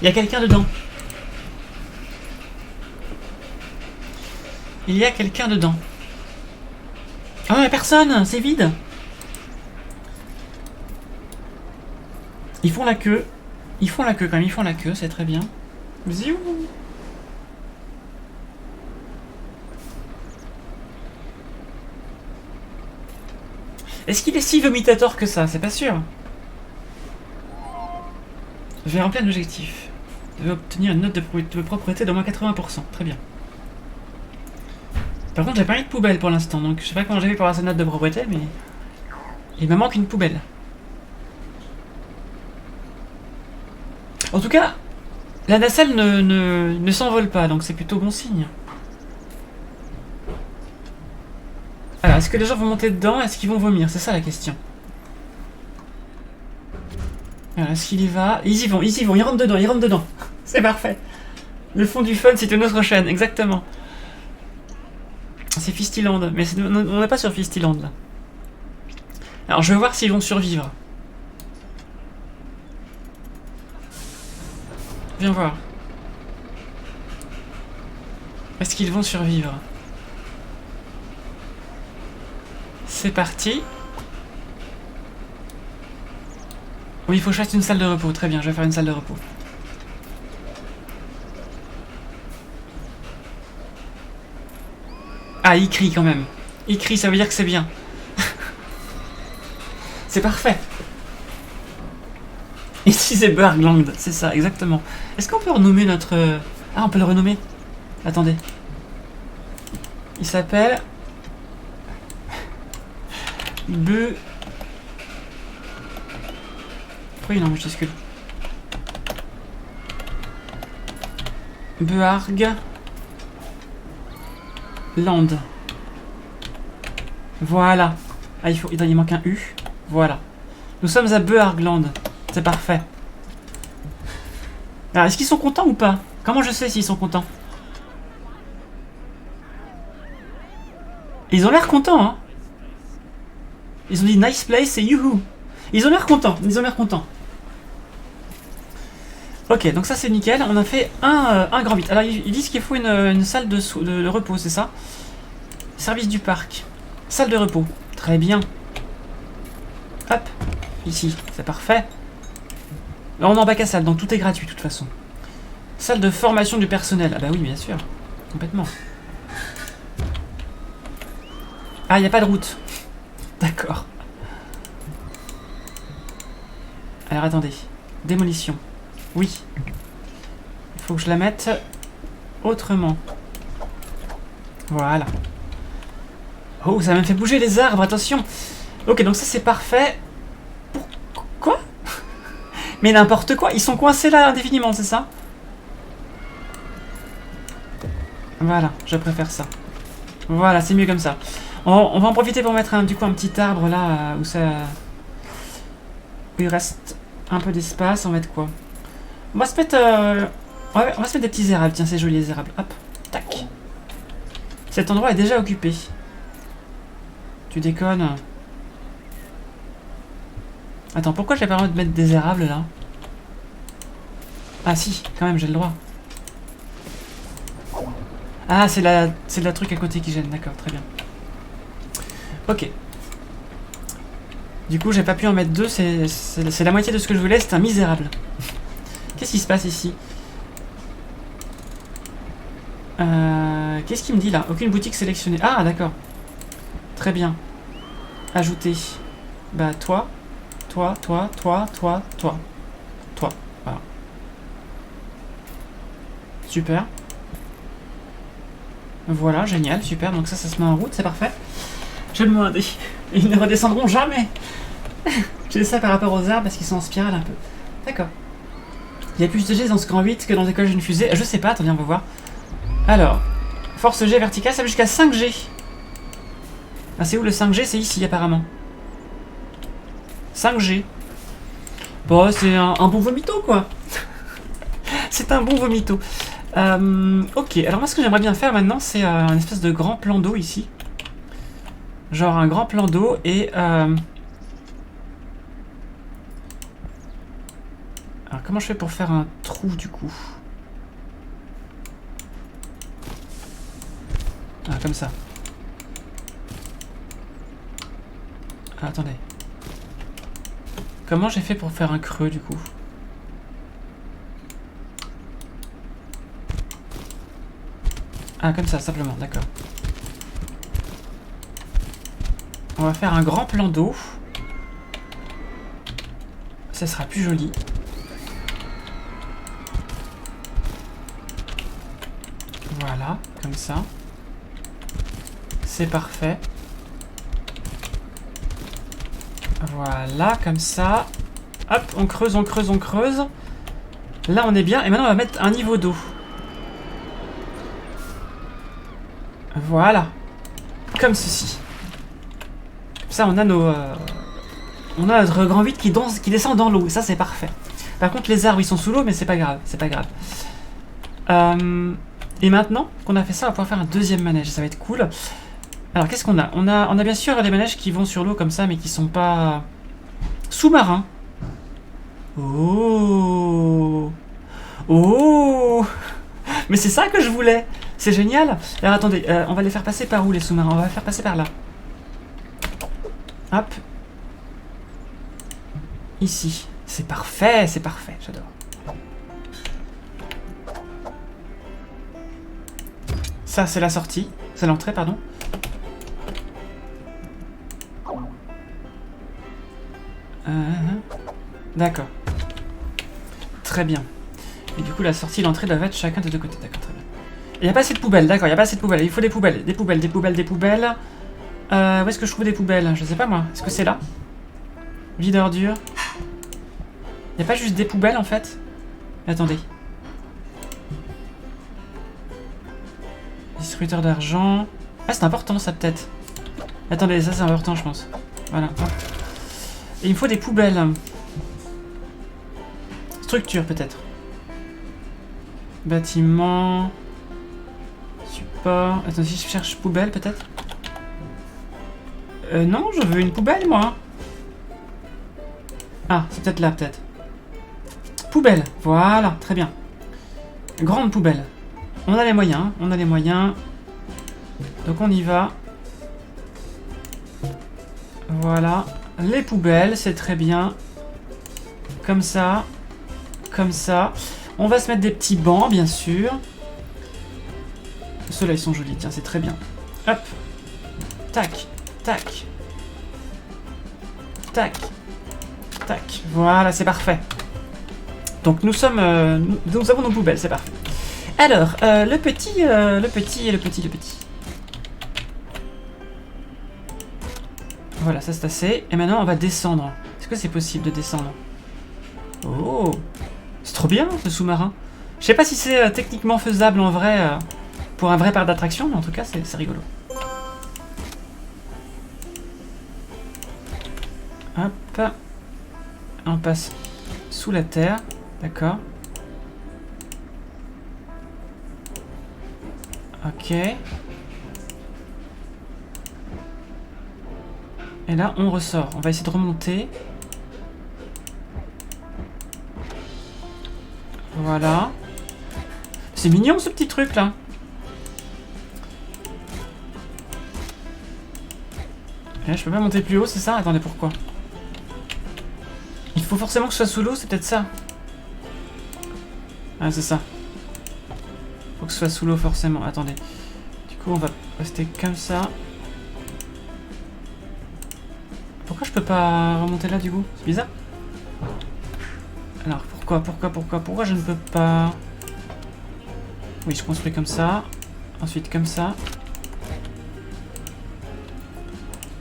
Il y a quelqu'un dedans. Il y a quelqu'un dedans. Ah, il n'y a personne, c'est vide. Ils font la queue. Ils font la queue quand même, ils font la queue, c'est très bien. Ziou. Est-ce qu'il est si vomitateur que ça? C'est pas sûr. Je vais remplir un objectif. Je vais obtenir une note de propreté d'au moins 80%. Très bien. Par contre, j'ai pas mis de poubelle pour l'instant, donc je sais pas comment j'ai fait pour avoir cette note de propreté, mais... Il me manque une poubelle. En tout cas, la nacelle ne s'envole pas, donc c'est plutôt bon signe. Alors, est-ce que les gens vont monter dedans? Est-ce qu'ils vont vomir? C'est ça la question. Alors, est-ce qu'il y va? Ils y vont, ils rentrent dedans, C'est parfait. Le fond du fun, c'est une autre chaîne, exactement. C'est Fistyland, mais on n'est pas sur Fistyland, là. Alors, je vais voir s'ils vont survivre. Viens voir. Est-ce qu'ils vont survivre? C'est parti. Oui, il faut que je fasse une salle de repos. Très bien, je vais faire une salle de repos. Ah, il crie quand même. Il crie, ça veut dire que c'est bien. C'est parfait. Ici, c'est Burgland, c'est ça, exactement. Est-ce qu'on peut renommer notre... Ah, on peut le renommer. Attendez. Il s'appelle... Pourquoi il est en majuscule? Bearg Land. Voilà. Ah, il manque un U. Voilà. Nous sommes à Beargland. C'est parfait. Alors, est-ce qu'ils sont contents ou pas? Comment je sais s'ils sont contents? Ils ont l'air contents, hein. Ils ont dit nice place et youhou. Ils ont l'air contents. Ils ont l'air contents. Ok, donc ça c'est nickel. On a fait un grand 8. Alors ils disent qu'il faut une salle de repos, c'est ça? Service du parc. Salle de repos. Très bien. Hop. Ici, c'est parfait. Alors, on est en bac à salle, donc tout est gratuit de toute façon. Salle de formation du personnel. Ah bah oui, bien sûr. Complètement. Ah, il n'y a pas de route. D'accord. Alors attendez. Démolition. Oui. Il faut que je la mette autrement. Voilà. Oh, ça m'a fait bouger les arbres, attention. Ok, donc ça c'est parfait. Quoi? Mais n'importe quoi, ils sont coincés là indéfiniment, c'est ça? Voilà, je préfère ça. Voilà, c'est mieux comme ça. On va en profiter pour mettre du coup un petit arbre là où il reste un peu d'espace. On va mettre quoi? On va se mettre on va se mettre des petits érables. Tiens, c'est joli les érables. Hop, tac. Cet endroit est déjà occupé. Tu déconnes. Attends, pourquoi j'ai pas le droit de mettre des érables là? Ah si, quand même, j'ai le droit. Ah, c'est la truc à côté qui gêne, d'accord, très bien. Ok. Du coup, j'ai pas pu en mettre deux, c'est la moitié de ce que je voulais, c'est un misérable. Qu'est-ce qui se passe ici? Qu'est-ce qu'il me dit là? Aucune boutique sélectionnée. Ah, d'accord. Très bien. Ajouter. Bah, toi. Toi. Voilà. Super. Voilà, génial, super. Donc ça se met en route, c'est parfait. Je vais demander. Ils ne redescendront jamais. J'ai ça par rapport aux arbres parce qu'ils sont en spirale un peu. D'accord. Il y a plus de G dans ce grand 8 que dans l'école d'une fusée. Je sais pas, attendez, on va voir. Alors, force G verticale, ça va jusqu'à 5G. Ah, c'est où le 5G? C'est ici apparemment. 5G. Bon, c'est un bon vomito quoi. C'est un bon vomito. Ok, alors moi ce que j'aimerais bien faire maintenant, c'est un espèce de grand plan d'eau ici. Genre un grand plan d'eau et... Alors comment je fais pour faire un trou du coup? Ah, comme ça. Ah, attendez. Comment j'ai fait pour faire un creux du coup? Ah, comme ça, simplement, d'accord. On va faire un grand plan d'eau. Ça sera plus joli. Voilà, comme ça. C'est parfait. Voilà, comme ça. Hop, on creuse, on creuse, on creuse. Là, on est bien. Et maintenant, on va mettre un niveau d'eau. Voilà. Comme ceci. Comme ça, on a nos... on a notre grand 8 qui descend dans l'eau. Et ça, c'est parfait. Par contre, les arbres, ils sont sous l'eau, mais c'est pas grave. C'est pas grave. Et maintenant qu'on a fait ça, on va pouvoir faire un deuxième manège. Ça va être cool. Alors, qu'est-ce qu'on a? On a bien sûr des manèges qui vont sur l'eau comme ça, mais qui sont pas sous-marins. Oh! Oh. Mais c'est ça que je voulais. C'est génial. Alors attendez, on va les faire passer par où les sous-marins? On va les faire passer par là. Hop. Ici. C'est parfait, j'adore. Ça, c'est la sortie. C'est l'entrée, pardon. D'accord. Très bien. Et du coup, la sortie et l'entrée doivent être chacun des deux côtés. D'accord, très bien. Il n'y a pas assez de poubelles, d'accord, il n'y a pas assez de poubelles. Il faut des poubelles, des poubelles, des poubelles, des poubelles. Où est-ce que je trouve des poubelles? Je sais pas moi. Est-ce que c'est là? Vide ordure. Il n'y a pas juste des poubelles en fait? Attendez. Distributeur d'argent. Ah, c'est important ça peut-être. Attendez, ça c'est important je pense. Voilà. Et il me faut des poubelles. Structure peut-être. Bâtiment. Support. Attends, si je cherche poubelle peut-être. Non, je veux une poubelle moi. Ah, c'est peut-être là peut-être. Poubelle, voilà, très bien. Grande poubelle. On a les moyens, on a les moyens. Donc on y va. Voilà. Les poubelles, c'est très bien. Comme ça. Comme ça. On va se mettre des petits bancs, bien sûr. Ceux-là, ils sont jolis, tiens, c'est très bien. Hop. Tac. Tac. Tac. Tac. Voilà, c'est parfait. Donc nous sommes... nous avons nos poubelles, c'est parfait. Alors, le petit... Voilà, ça c'est assez. Et maintenant, on va descendre. Est-ce que c'est possible de descendre? Oh, c'est trop bien, ce sous-marin. Je sais pas si c'est techniquement faisable en vrai, pour un vrai parc d'attraction, mais en tout cas, c'est rigolo. Hop. On passe sous la terre. D'accord. Ok. Et là, on ressort. On va essayer de remonter. Voilà. C'est mignon ce petit truc là. Et là, je peux pas monter plus haut, c'est ça? Attendez, pourquoi? Il faut forcément que je sois sous l'eau, c'est peut-être ça. Ah, c'est ça. Faut que ce soit sous l'eau forcément. Attendez. Du coup, on va rester comme ça. Pourquoi je peux pas remonter là du coup? C'est bizarre. Alors, pourquoi je ne peux pas... Oui, je construis comme ça. Ensuite, comme ça.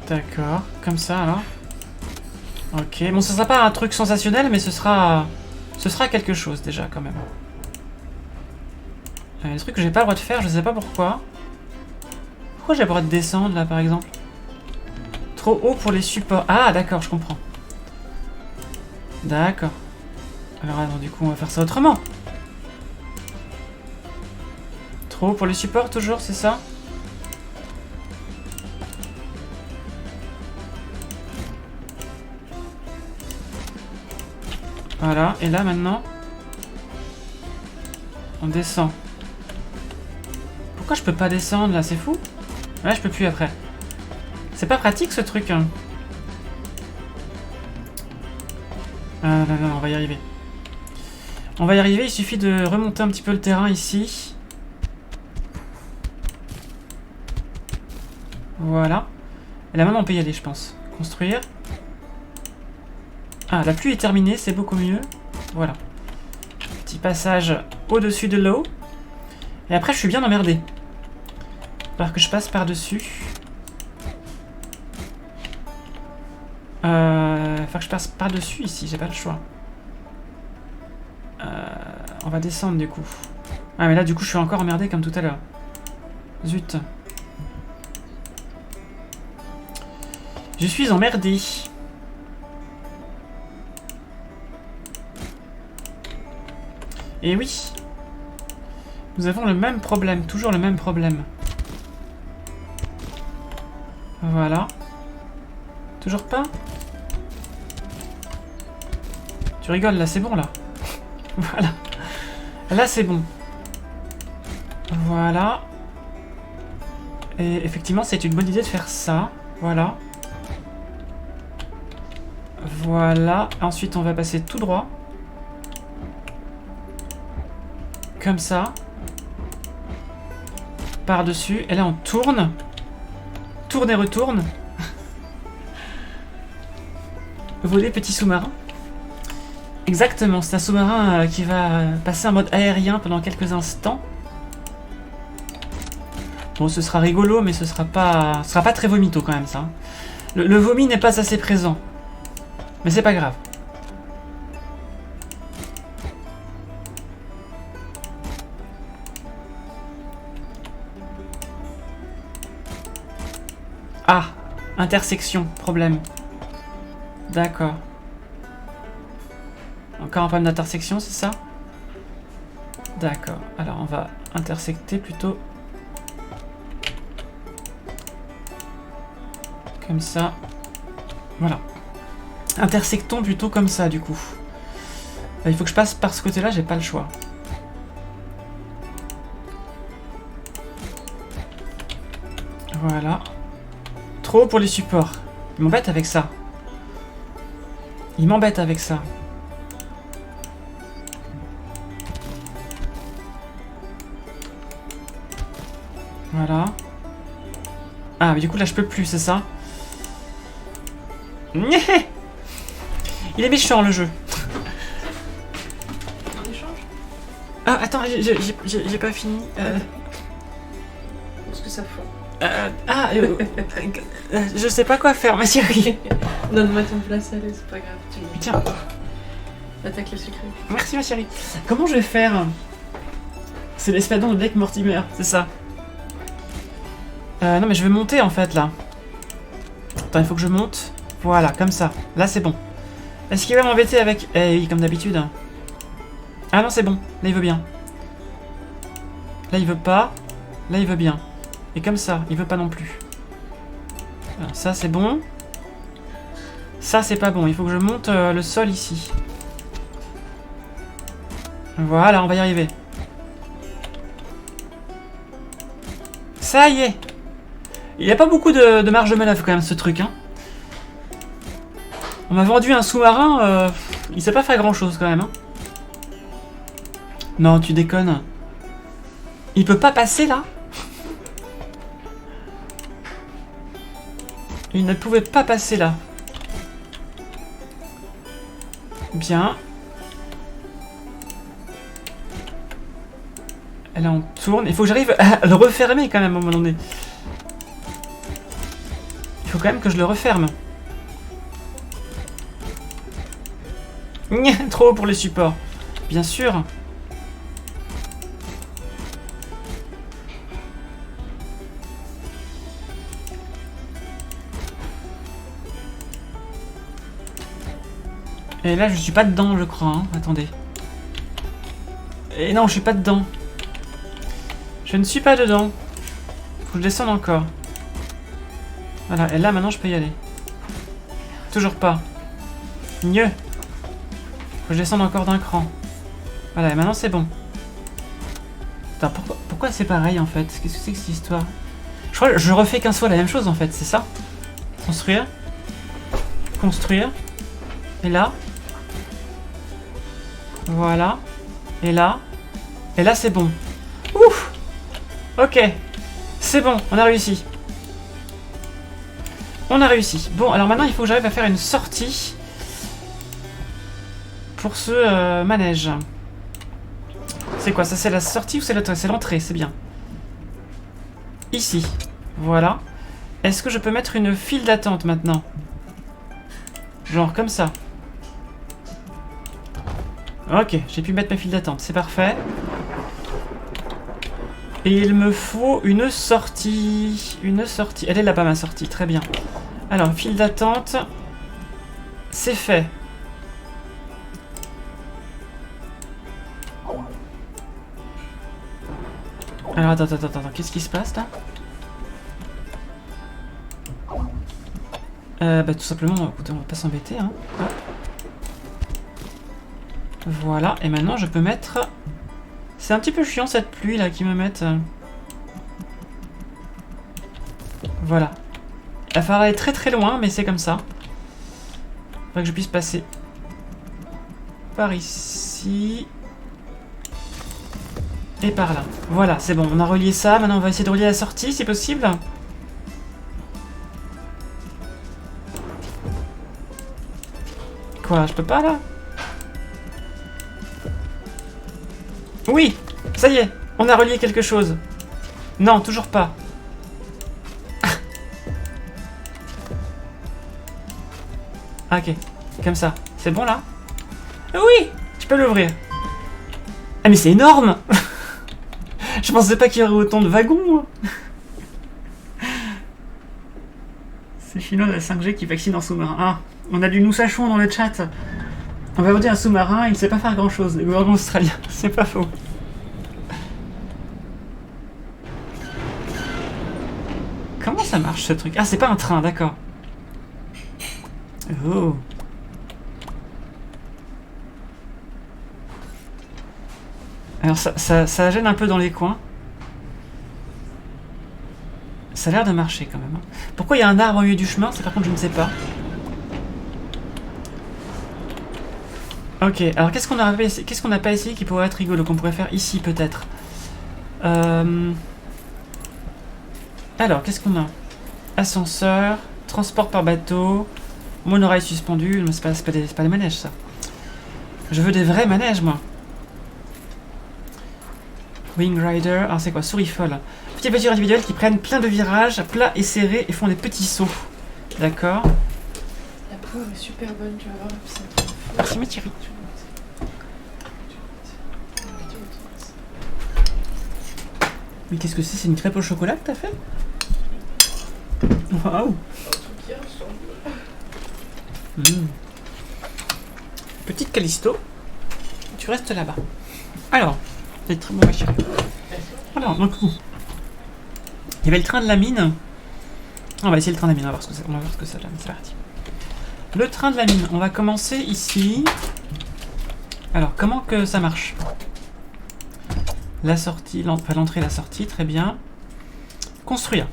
D'accord. Comme ça, alors. Ok. Bon, ça sera pas un truc sensationnel, mais ce sera quelque chose, déjà, quand même. Il y a des trucs que j'ai pas le droit de faire, je sais pas pourquoi. Pourquoi j'ai le droit de descendre, là, par exemple? Trop haut pour les supports. Ah, d'accord, je comprends. D'accord. Alors, attends, du coup, on va faire ça autrement. Trop haut pour les supports, toujours, c'est ça? Voilà, et là, maintenant... On descend. Pourquoi je peux pas descendre, là? C'est fou. Là, je peux plus après. C'est pas pratique, ce truc, hein. Ah, là, là, on va y arriver. On va y arriver, il suffit de remonter un petit peu le terrain ici. Voilà. Et là maintenant on peut y aller je pense. Construire. Ah, la pluie est terminée, c'est beaucoup mieux. Voilà. Petit passage au-dessus de l'eau. Et après je suis bien emmerdé. Il va falloir que je passe par-dessus. Il va falloir que je passe par-dessus ici, j'ai pas le choix. On va descendre du coup. Ah mais là du coup je suis encore emmerdé comme tout à l'heure. Zut. Je suis emmerdé. Et oui. Nous avons le même problème, toujours le même problème. Voilà. Toujours pas? Tu rigoles là, c'est bon là. Voilà. Là, c'est bon. Voilà. Et effectivement, c'est une bonne idée de faire ça. Voilà. Voilà. Ensuite, on va passer tout droit. Comme ça. Par-dessus. Et là, on tourne. Tourne et retourne. Voler petit sous-marin. Exactement, c'est un sous-marin qui va passer en mode aérien pendant quelques instants. Bon, ce sera rigolo, mais ce sera pas très vomito quand même, ça. Le vomi n'est pas assez présent. Mais c'est pas grave. Ah, intersection, problème. D'accord. Encore un problème d'intersection, c'est ça? D'accord. Alors, on va intersecter plutôt. Comme ça. Voilà. Intersectons plutôt comme ça, du coup. Il faut que je passe par ce côté-là, j'ai pas le choix. Voilà. Trop pour les supports. Il m'embête avec ça. Il m'embête avec ça. Voilà. Ah, mais du coup, là, je peux plus, c'est ça? Il est méchant, le jeu. On échange? Ah, attends, j'ai pas fini. Qu'est-ce que ça fait? Je sais pas quoi faire, ma chérie. Donne-moi ton plat salé, c'est pas grave. Tu me Tiens. attaque le sucré. Merci, ma chérie. Comment je vais faire? C'est l'espadon de Blake Mortimer, c'est ça. Non, mais je vais monter, en fait, là. Attends, il faut que je monte. Voilà, comme ça. Là, c'est bon. Est-ce qu'il va m'embêter avec... Eh oui, comme d'habitude. Ah non, c'est bon. Là, il veut bien. Là, il veut pas. Là, il veut bien. Et comme ça, il veut pas non plus. Alors, ça, c'est bon. Ça, c'est pas bon. Il faut que je monte le sol ici. Voilà, on va y arriver. Ça y est. Il n'y a pas beaucoup de marge de manœuvre, quand même, ce truc, hein. On m'a vendu un sous-marin, il sait pas faire grand-chose, quand même, hein. Non, tu déconnes. Il peut pas passer, là? Il ne pouvait pas passer, là. Bien. Et là, on tourne. Il faut que j'arrive à le refermer, quand même, à un moment donné. Il faut quand même que je le referme. Trop haut pour les supports. Bien sûr. Et là, je suis pas dedans, je crois. Hein. Attendez. Et non, je suis pas dedans. Je ne suis pas dedans. Faut que je descende encore. Voilà, et là, maintenant, je peux y aller. Toujours pas. Mieux. Faut que je descende encore d'un cran. Voilà, et maintenant, c'est bon. Attends, pourquoi c'est pareil, en fait? Qu'est-ce que c'est que cette histoire? Je crois que je refais qu'un soit la même chose, en fait, c'est ça? Construire. Construire. Et là. Voilà. Et là. Et là, c'est bon. Ouf! Ok. C'est bon, on a réussi. On a réussi. Bon, alors maintenant, il faut que j'arrive à faire une sortie pour ce manège. C'est quoi? Ça, c'est la sortie ou c'est l'entrée? C'est l'entrée, c'est bien. Ici. Voilà. Est-ce que je peux mettre une file d'attente maintenant? Genre comme ça. Ok, j'ai pu mettre ma file d'attente, c'est parfait. Et il me faut une sortie. Une sortie. Elle est là-bas, ma sortie, très bien. Alors, file d'attente. C'est fait. Alors, attends, qu'est-ce qui se passe, là? Bah, tout simplement, écoutez, on va pas s'embêter, hein. Hop. Voilà, et maintenant, je peux mettre C'est un petit peu chiant cette pluie là qui me mettent. Voilà. Il va falloir aller très très loin, mais c'est comme ça. Faudrait que je puisse passer par ici. Et par là. Voilà, c'est bon, on a relié ça. Maintenant on va essayer de relier la sortie, si possible. Quoi, je peux pas là? Oui, ça y est, on a relié quelque chose. Non, toujours pas. Ah, ok, comme ça. C'est bon là? Oui, je peux l'ouvrir. Ah mais c'est énorme. Je pensais pas qu'il y aurait autant de wagons. C'est Chinois de la 5G qui vaccine en sous-marin. Ah, on a du nous sachons dans le chat. On va vous dire un sous-marin, il ne sait pas faire grand-chose. Le gouvernement australien, c'est pas faux. Comment ça marche ce truc? Ah, c'est pas un train, d'accord. Oh. Alors ça gêne un peu dans les coins. Ça a l'air de marcher quand même. Pourquoi il y a un arbre au milieu du chemin? Ça par contre je ne sais pas. Ok, alors qu'est-ce qu'on n'a pas essayé qui pourrait être rigolo, qu'on pourrait faire ici peut-être? Alors, qu'est-ce qu'on a? Ascenseur, transport par bateau, monorail suspendu, mais c'est pas des manèges ça. Je veux des vrais manèges moi. Wing Rider, alors c'est quoi? Souris folle. Petites voitures individuelles qui prennent plein de virages, plats et serrés et font des petits sauts. D'accord. La peau est super bonne, tu vas voir. Merci ma chérie. Mais qu'est-ce que c'est? C'est une crêpe au chocolat que t'as fait? Waouh. Petite Callisto, tu restes là-bas. Alors, c'est très bon ma chérie. Alors, donc, il y avait le train de la mine. On va essayer le train de la mine, on va voir ce que ça donne. C'est parti. Le train de la mine, on va commencer ici. Alors, comment que ça marche? La sortie, l'entrée et la sortie, très bien. Construire.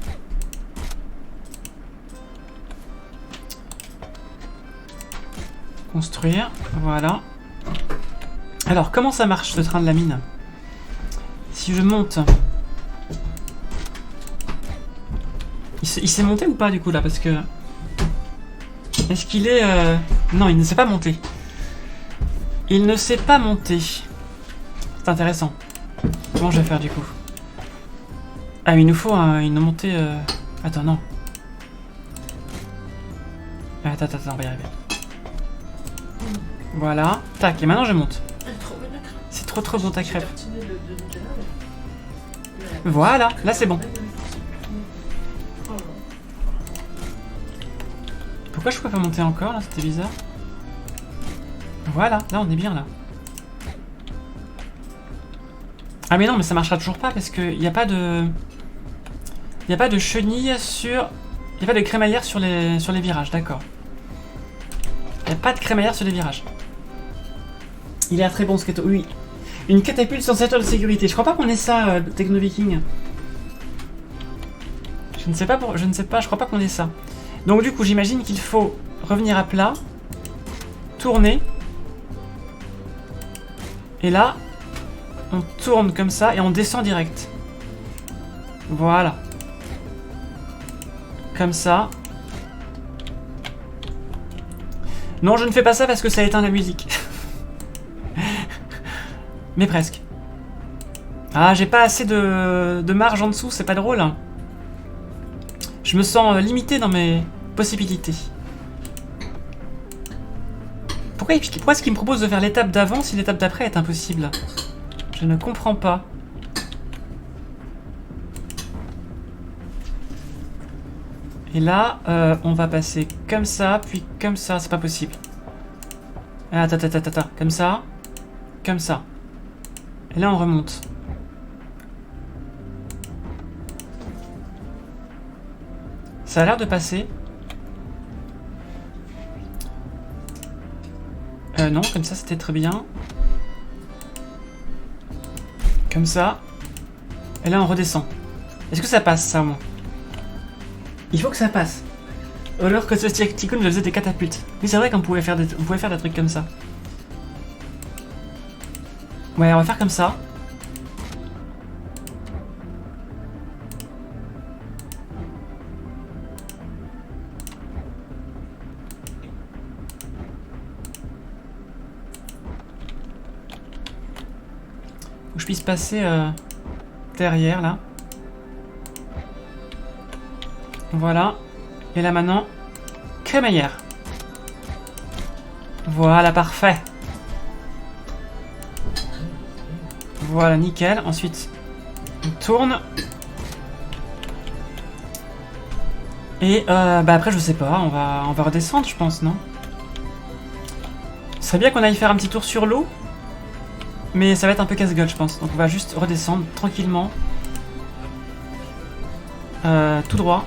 Construire, voilà. Alors, comment ça marche, ce train de la mine? Si je monte... Il s'est monté ou pas, du coup, là? Parce que... Est-ce qu'il est... Non, il ne s'est pas monté. Il ne s'est pas monté. C'est intéressant. Comment je vais faire, du coup? Ah, mais il nous faut une montée... Attends, non. Attends, on va y arriver. Voilà. Tac, et maintenant je monte. C'est trop bon ta crêpe. Voilà, là c'est bon. Pourquoi je peux pas monter encore là? C'était bizarre. Voilà, là on est bien là. Ah mais non, mais ça marchera toujours pas parce que y a pas de... Y a pas de chenille sur... Y a pas de crémaillère sur les virages, d'accord. Y a pas de crémaillère sur les virages. Il est très bon ce keto. Oui. Une catapulte sensateur de sécurité. Je crois pas qu'on ait ça, Techno Viking. Je ne sais pas, je crois pas qu'on ait ça. Donc du coup, j'imagine qu'il faut revenir à plat, tourner. Et là, on tourne comme ça et on descend direct. Voilà. Comme ça. Non, je ne fais pas ça parce que ça éteint la musique. Mais presque. Ah, j'ai pas assez de marge en dessous, c'est pas drôle. Hein. Je me sens limité dans mes possibilités. Pourquoi est-ce qu'il me propose de faire l'étape d'avant si l'étape d'après est impossible? Je ne comprends pas. Et là, on va passer comme ça, puis comme ça, c'est pas possible. Attends, comme ça, comme ça. Et là, on remonte. Ça a l'air de passer. Non, comme ça, c'était très bien. Comme ça. Et là, on redescend. Est-ce que ça passe, ça, au moins? Il faut que ça passe. Alors que ce Tycoon, je faisais des catapultes. Oui, c'est vrai qu'on pouvait faire des trucs comme ça. Ouais, on va faire comme ça. Où je puisse passer derrière, là. Voilà. Et là, maintenant, crémaillère. Voilà, parfait. Voilà, nickel. Ensuite, on tourne. Et bah après, je sais pas, on va redescendre, je pense, non? Ce serait bien qu'on aille faire un petit tour sur l'eau. Mais ça va être un peu casse-gueule, je pense. Donc on va juste redescendre tranquillement. Tout droit.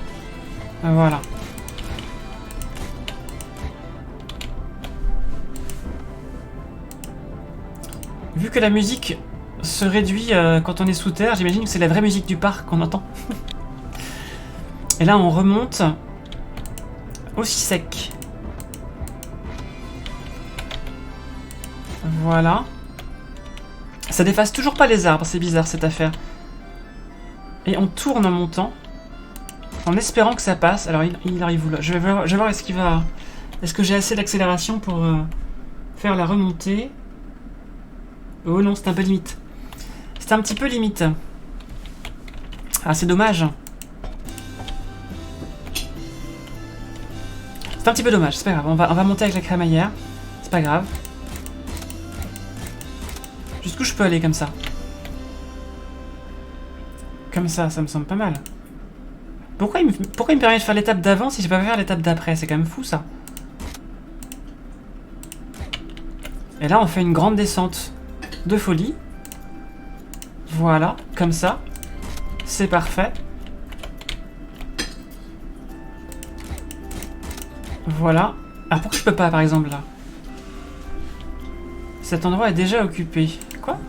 Voilà. Vu que la musique se réduit quand on est sous terre, j'imagine que c'est la vraie musique du parc qu'on entend. Et là, on remonte aussi sec. Voilà. Ça déface toujours pas les arbres, c'est bizarre cette affaire. Et on tourne en montant, en espérant que ça passe. Alors il arrive où là? Je vais voir est-ce qu'il va... Est-ce que j'ai assez d'accélération pour faire la remontée? Oh non, c'est un peu limite. C'est un petit peu limite. Ah, c'est dommage. C'est un petit peu dommage, c'est pas grave. On va monter avec la crémaillère. C'est pas grave. Jusqu'où je peux aller comme ça? Comme ça me semble pas mal. Pourquoi il me permet de faire l'étape d'avant si je peux pas faire l'étape d'après? C'est quand même fou ça. Et là on fait une grande descente de folie. Voilà, comme ça. C'est parfait. Voilà. Ah, pourquoi je peux pas par exemple là? Cet endroit est déjà occupé. Quoi?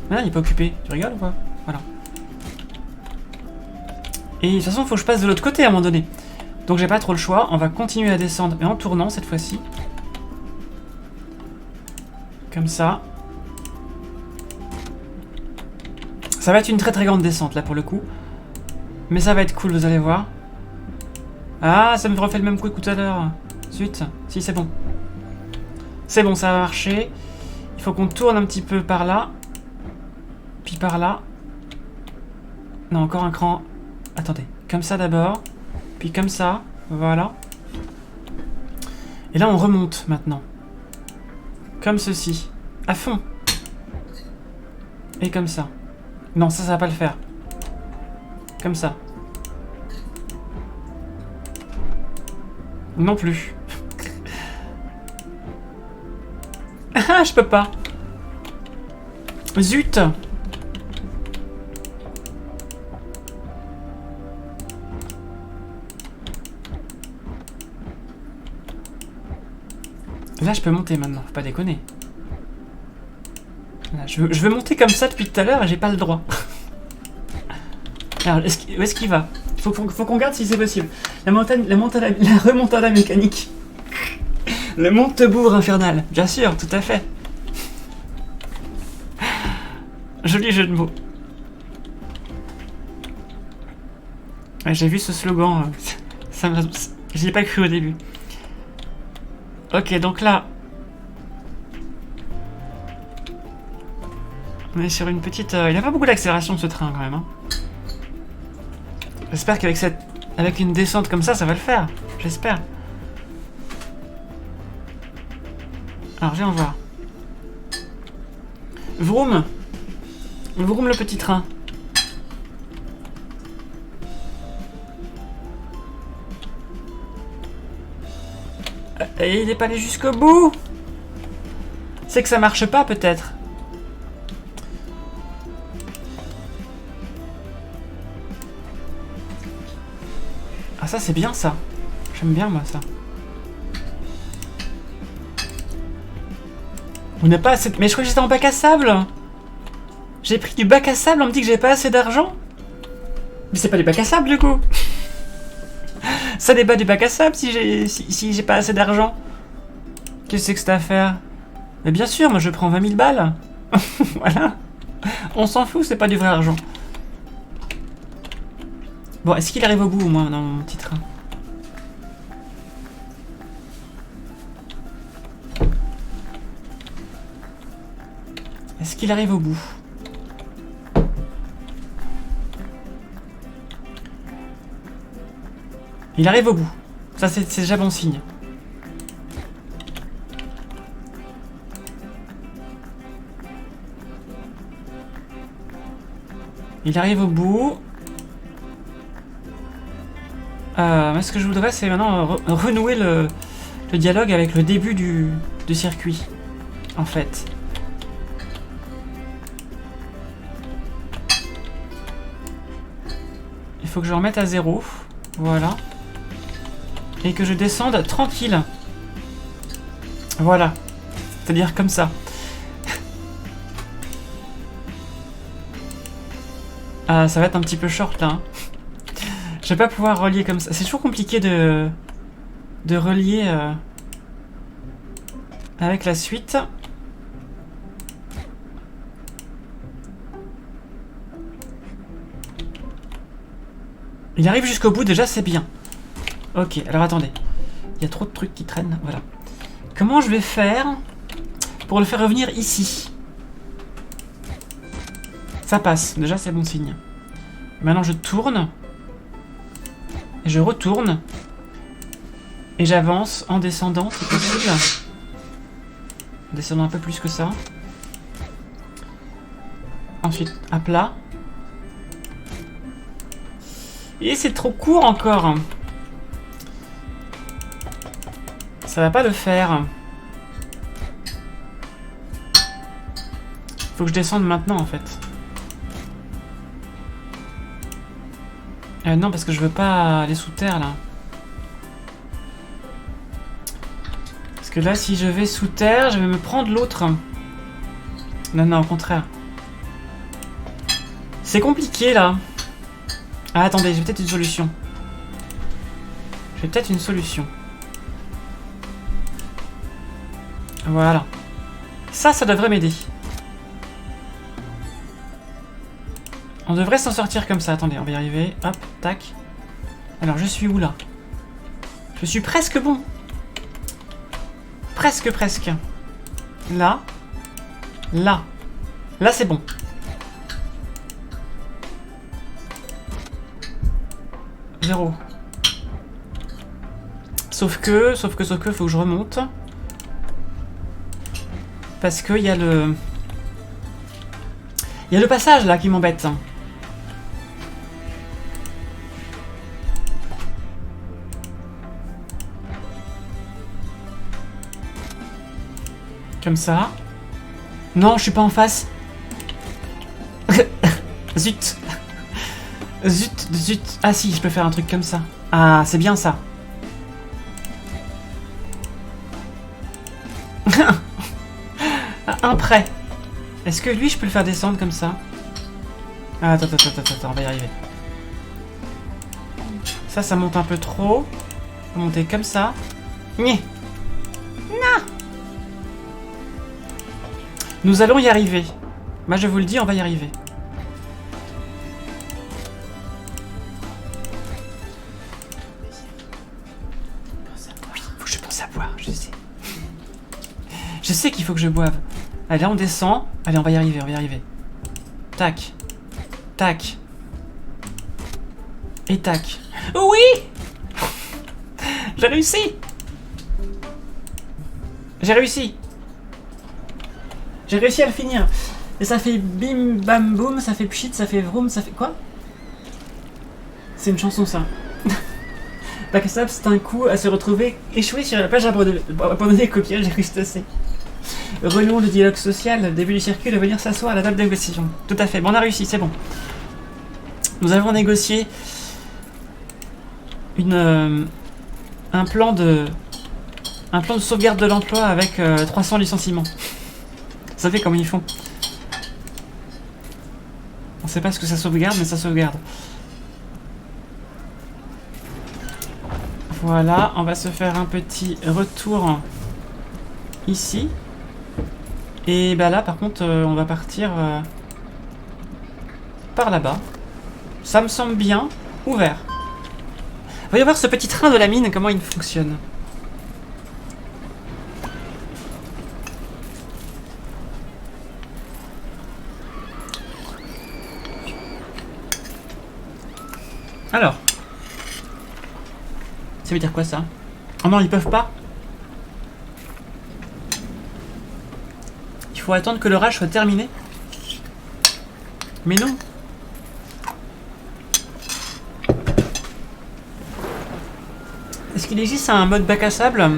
Mais non, il est pas occupé. Tu rigoles ou quoi? Voilà. Et de toute façon, il faut que je passe de l'autre côté à un moment donné. Donc j'ai pas trop le choix. On va continuer à descendre, mais en tournant cette fois-ci. Comme ça. Ça va être une très très grande descente là pour le coup. Mais ça va être cool, vous allez voir. Ah, ça me refait le même coup que tout à l'heure. Zut. Si, c'est bon. C'est bon, ça va marcher. Il faut qu'on tourne un petit peu par là. Puis par là. Non, encore un cran. Attendez. Comme ça d'abord. Puis comme ça. Voilà. Et là, on remonte maintenant. Comme ceci. À fond. Et comme ça. Non, ça va pas le faire. Comme ça. Non plus. Ah, je peux pas. Zut. Là, je peux monter maintenant, faut pas déconner. Là, je veux monter comme ça depuis tout à l'heure et j'ai pas le droit. Alors, où est-ce qu'il va? Faut qu'on regarde si c'est possible. La remontada mécanique. Le Montebourg infernal. Bien sûr, tout à fait. Joli jeu de mots. Ouais, j'ai vu ce slogan. J'y ai pas cru au début. Ok, donc là... On est sur une petite... il a pas beaucoup d'accélération ce train quand même. Hein. J'espère qu'avec avec une descente comme ça va le faire. J'espère. Alors, viens voir. Vroom. Vroom le petit train. Et il est pas allé jusqu'au bout. C'est que ça marche pas peut-être. Ah ça c'est bien ça. J'aime bien moi ça. On n'a pas assez... Mais je crois que j'étais en bac à sable. J'ai pris du bac à sable, on me dit que j'ai pas assez d'argent. Mais c'est pas du bac à sable du coup. Ça n'est pas du bac à sable si j'ai pas assez d'argent. Qu'est-ce que c'est que cette affaire? Mais bien sûr, moi je prends 20 000 balles. Voilà. On s'en fout, c'est pas du vrai argent. Bon, est-ce qu'il arrive au bout au moins dans mon petit train? Est-ce qu'il arrive au bout? Il arrive au bout. Ça, c'est déjà bon signe. Il arrive au bout. Mais ce que je voudrais, c'est maintenant renouer le dialogue avec le début du circuit, en fait. Il faut que je remette à 0. Voilà. Et que je descende tranquille. Voilà. C'est-à-dire comme ça. Ah, ça va être un petit peu short là. Hein. Je vais pas pouvoir relier comme ça. C'est toujours compliqué de relier avec la suite. Il arrive jusqu'au bout, déjà c'est bien. Ok, alors attendez. Il y a trop de trucs qui traînent, voilà. Comment je vais faire pour le faire revenir ici? Ça passe, déjà c'est bon signe. Maintenant je tourne. Et je retourne. Et j'avance en descendant, c'est possible. En descendant un peu plus que ça. Ensuite, à plat. Et c'est trop court encore. Ça va pas le faire. Faut que je descende maintenant en fait. Non, parce que je veux pas aller sous terre là. Parce que là, si je vais sous terre, je vais me prendre l'autre. Non, non, au contraire. C'est compliqué là. Ah, attendez, j'ai peut-être une solution. J'ai peut-être une solution. Voilà. Ça devrait m'aider. On devrait s'en sortir comme ça. Attendez, on va y arriver. Hop, tac. Alors, je suis où là? Je suis presque bon. Presque. Là. Là. Là, c'est bon. Zéro. Sauf que, faut que je remonte. Parce que il y a le... Il y a le passage là qui m'embête. Comme ça. Non, je suis pas en face. Zut. Zut. Ah si, je peux faire un truc comme ça. Ah, c'est bien ça. Un prêt. Est-ce que lui, je peux le faire descendre comme ça? Ah, attends, on va y arriver. Ça monte un peu trop. On va monter comme ça. Nyeh. Non. Nous allons y arriver. Moi, je vous le dis, on va y arriver. Oui, faut que je pense à boire, je sais. Je sais qu'il faut que je boive. Allez, on descend. Allez, on va y arriver, Tac. Tac. Et tac. Oui. J'ai réussi. J'ai réussi à le finir. Et ça fait bim bam boum, ça fait pchit, ça fait vroom, ça fait quoi? C'est une chanson ça. Bac à sable, c'est un coup à se retrouver échoué sur la page abandonnée copiage et crustacé. Renouons le dialogue social, le début du circuit, de venir s'asseoir à la table de négociation. Tout à fait, bon, on a réussi, c'est bon. Nous avons négocié un plan de sauvegarde de l'emploi avec 300 licenciements. Vous savez comment ils font. On sait pas ce que ça sauvegarde, mais ça sauvegarde. Voilà, on va se faire un petit retour ici. Et bah là, par contre, on va partir par là-bas. Ça me semble bien ouvert. Voyons voir ce petit train de la mine, comment il fonctionne. Alors. Ça veut dire quoi ça? Oh non, ils peuvent pas. Il faut attendre que l'orage soit terminé. Mais non. Est-ce qu'il existe un mode bac à sable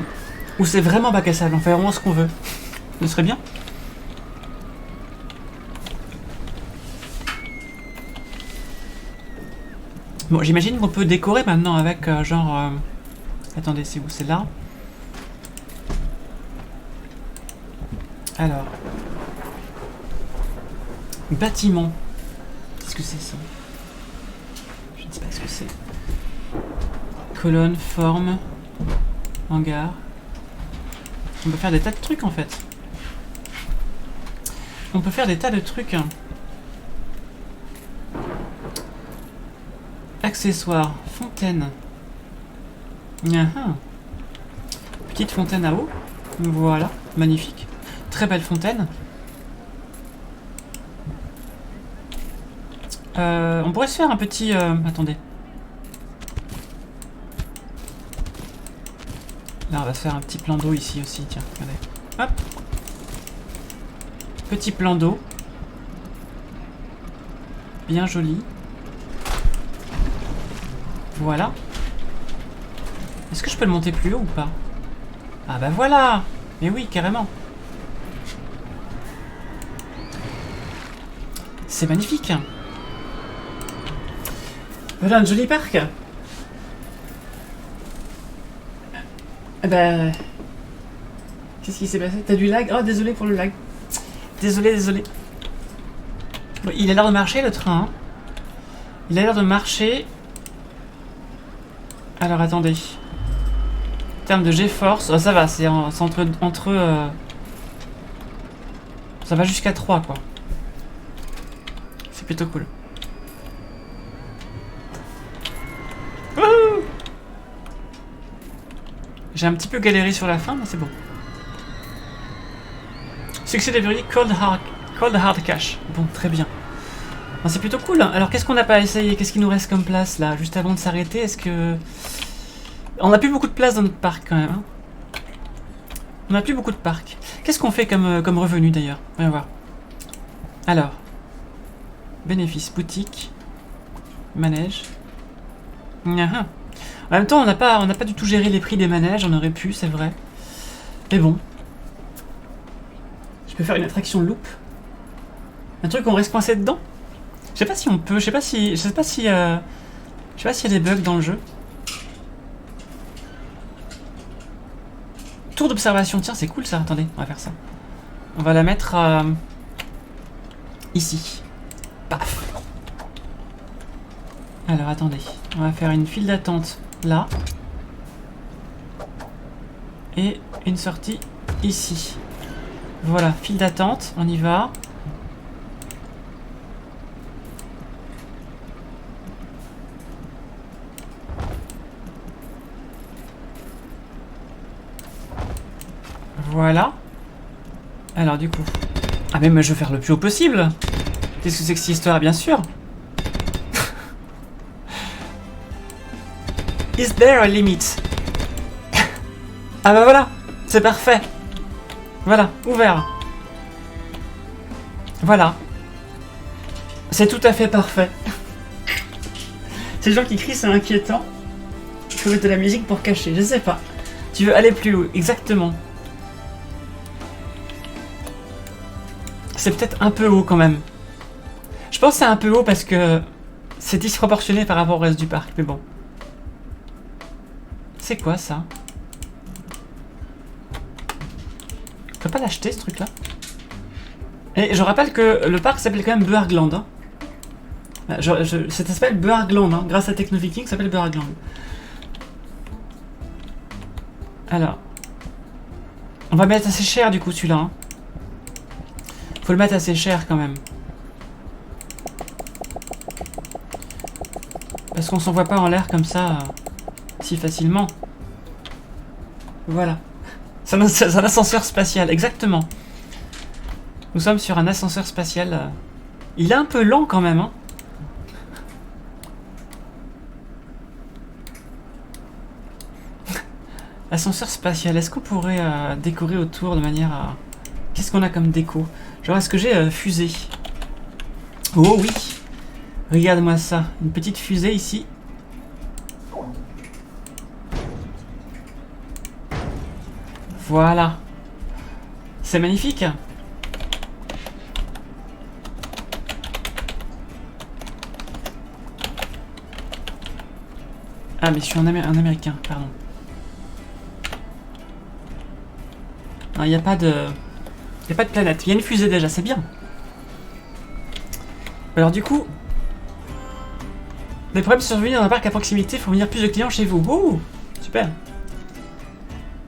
où c'est vraiment bac à sable? On fait vraiment ce qu'on veut. Ce serait bien. Bon, j'imagine qu'on peut décorer maintenant avec genre... Attendez, c'est où? C'est là. Alors. Bâtiment. Qu'est-ce que c'est ça? Je ne sais pas ce que c'est. Colonne, forme, hangar. On peut faire des tas de trucs en fait. On peut faire des tas de trucs. Accessoires, fontaine. Petite fontaine à eau. Voilà, magnifique. Très belle fontaine. On pourrait se faire un petit... attendez. Là, on va se faire un petit plan d'eau ici aussi, tiens, regardez. Hop. Petit plan d'eau. Bien joli. Voilà. Est-ce que je peux le monter plus haut ou pas? Ah bah voilà. Mais oui, carrément. C'est magnifique. Voilà un joli parc. Eh ben... Qu'est-ce qui s'est passé? T'as du lag? Oh, désolé pour le lag. Désolé. Bon, il a l'air de marcher le train. Hein. Il a l'air de marcher. Alors attendez. En termes de G-force, oh, ça va, c'est entre ça va jusqu'à 3 quoi. C'est plutôt cool. Wouhou! J'ai un petit peu galéré sur la fin, mais c'est bon. Succès déverrouillé, Cold Hard Cache. Bon, très bien. Bon, c'est plutôt cool. Alors, qu'est-ce qu'on n'a pas essayé? Qu'est-ce qu'il nous reste comme place, là? Juste avant de s'arrêter, est-ce que... On n'a plus beaucoup de place dans notre parc, quand même. Hein. On n'a plus beaucoup de parcs. Qu'est-ce qu'on fait comme revenu, d'ailleurs? Voyons voir. Alors. Bénéfice, boutique. Manège. En même temps, on n'a pas du tout géré les prix des manèges. On aurait pu, c'est vrai. Mais bon. Je peux faire une attraction loop. Un truc où on reste coincé dedans. Je sais pas si on peut. Je sais pas si s'il y a des bugs dans le jeu. Tour d'observation. Tiens, c'est cool ça. Attendez, on va faire ça. On va la mettre ici. Paf. Alors attendez. On va faire une file d'attente là. Et une sortie ici. Voilà, file d'attente. On y va. Voilà. Alors du coup... Ah mais moi je veux faire le plus haut possible. Qu'est-ce que c'est que cette histoire? Bien sûr. Is there a limit? Ah bah voilà. C'est parfait. Voilà, ouvert. Voilà. C'est tout à fait parfait. Ces gens qui crient, c'est inquiétant. Il faut mettre de la musique pour cacher, je sais pas. Tu veux aller plus haut, exactement. C'est peut-être un peu haut quand même. Je pense que c'est un peu haut parce que c'est disproportionné par rapport au reste du parc, mais bon. C'est quoi ça? On peut pas l'acheter ce truc là? Et je rappelle que le parc s'appelle quand même Beurgland. Hein. Ça s'appelle Beurgland, hein. Grâce à Technoviking, ça s'appelle Beurgland. Alors. On va mettre assez cher du coup celui-là. Hein. Faut le mettre assez cher quand même. Parce qu'on s'envoie pas en l'air comme ça si facilement. Voilà. C'est un ascenseur spatial, exactement. Nous sommes sur un ascenseur spatial. Il est un peu lent quand même, hein. Ascenseur spatial, est-ce qu'on pourrait décorer autour de manière à... Qu'est-ce qu'on a comme déco? Genre, est-ce que j'ai fusée? Oh oui! Regarde-moi ça, une petite fusée ici. Voilà. C'est magnifique. Ah, mais je suis un américain, pardon. Il n'y a pas de... Il n'y a pas de planète. Il y a une fusée déjà, c'est bien. Alors du coup... Les problèmes survenus dans un parc à proximité font venir plus de clients chez vous. Oh, super.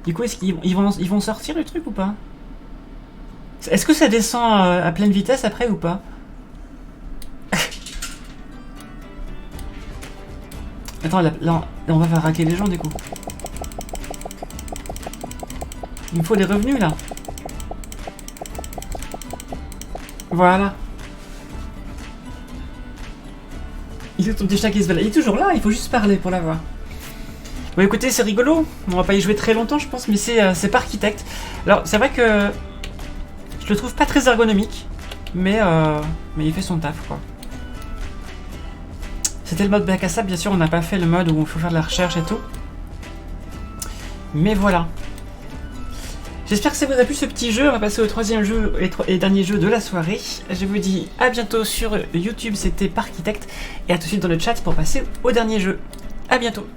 Du coup, est-ce qu'ils vont sortir le truc ou pas? Est-ce que ça descend à pleine vitesse après ou pas? Attends, là, on va faire raquer les gens du coup. Il me faut des revenus là. Voilà. Il est ton petit chat qui se balade. Il est toujours là, il faut juste parler pour l'avoir. Bon écoutez, c'est rigolo. On va pas y jouer très longtemps je pense, mais c'est pas architecte. Alors c'est vrai que je le trouve pas très ergonomique, mais il fait son taf quoi. C'était le mode bac à sable, bien sûr, on n'a pas fait le mode où il faut faire de la recherche et tout. Mais voilà. J'espère que ça vous a plu ce petit jeu. On va passer au troisième jeu et dernier jeu de la soirée. Je vous dis à bientôt sur YouTube, c'était Parkitect. Et à tout de suite dans le chat pour passer au dernier jeu. À bientôt.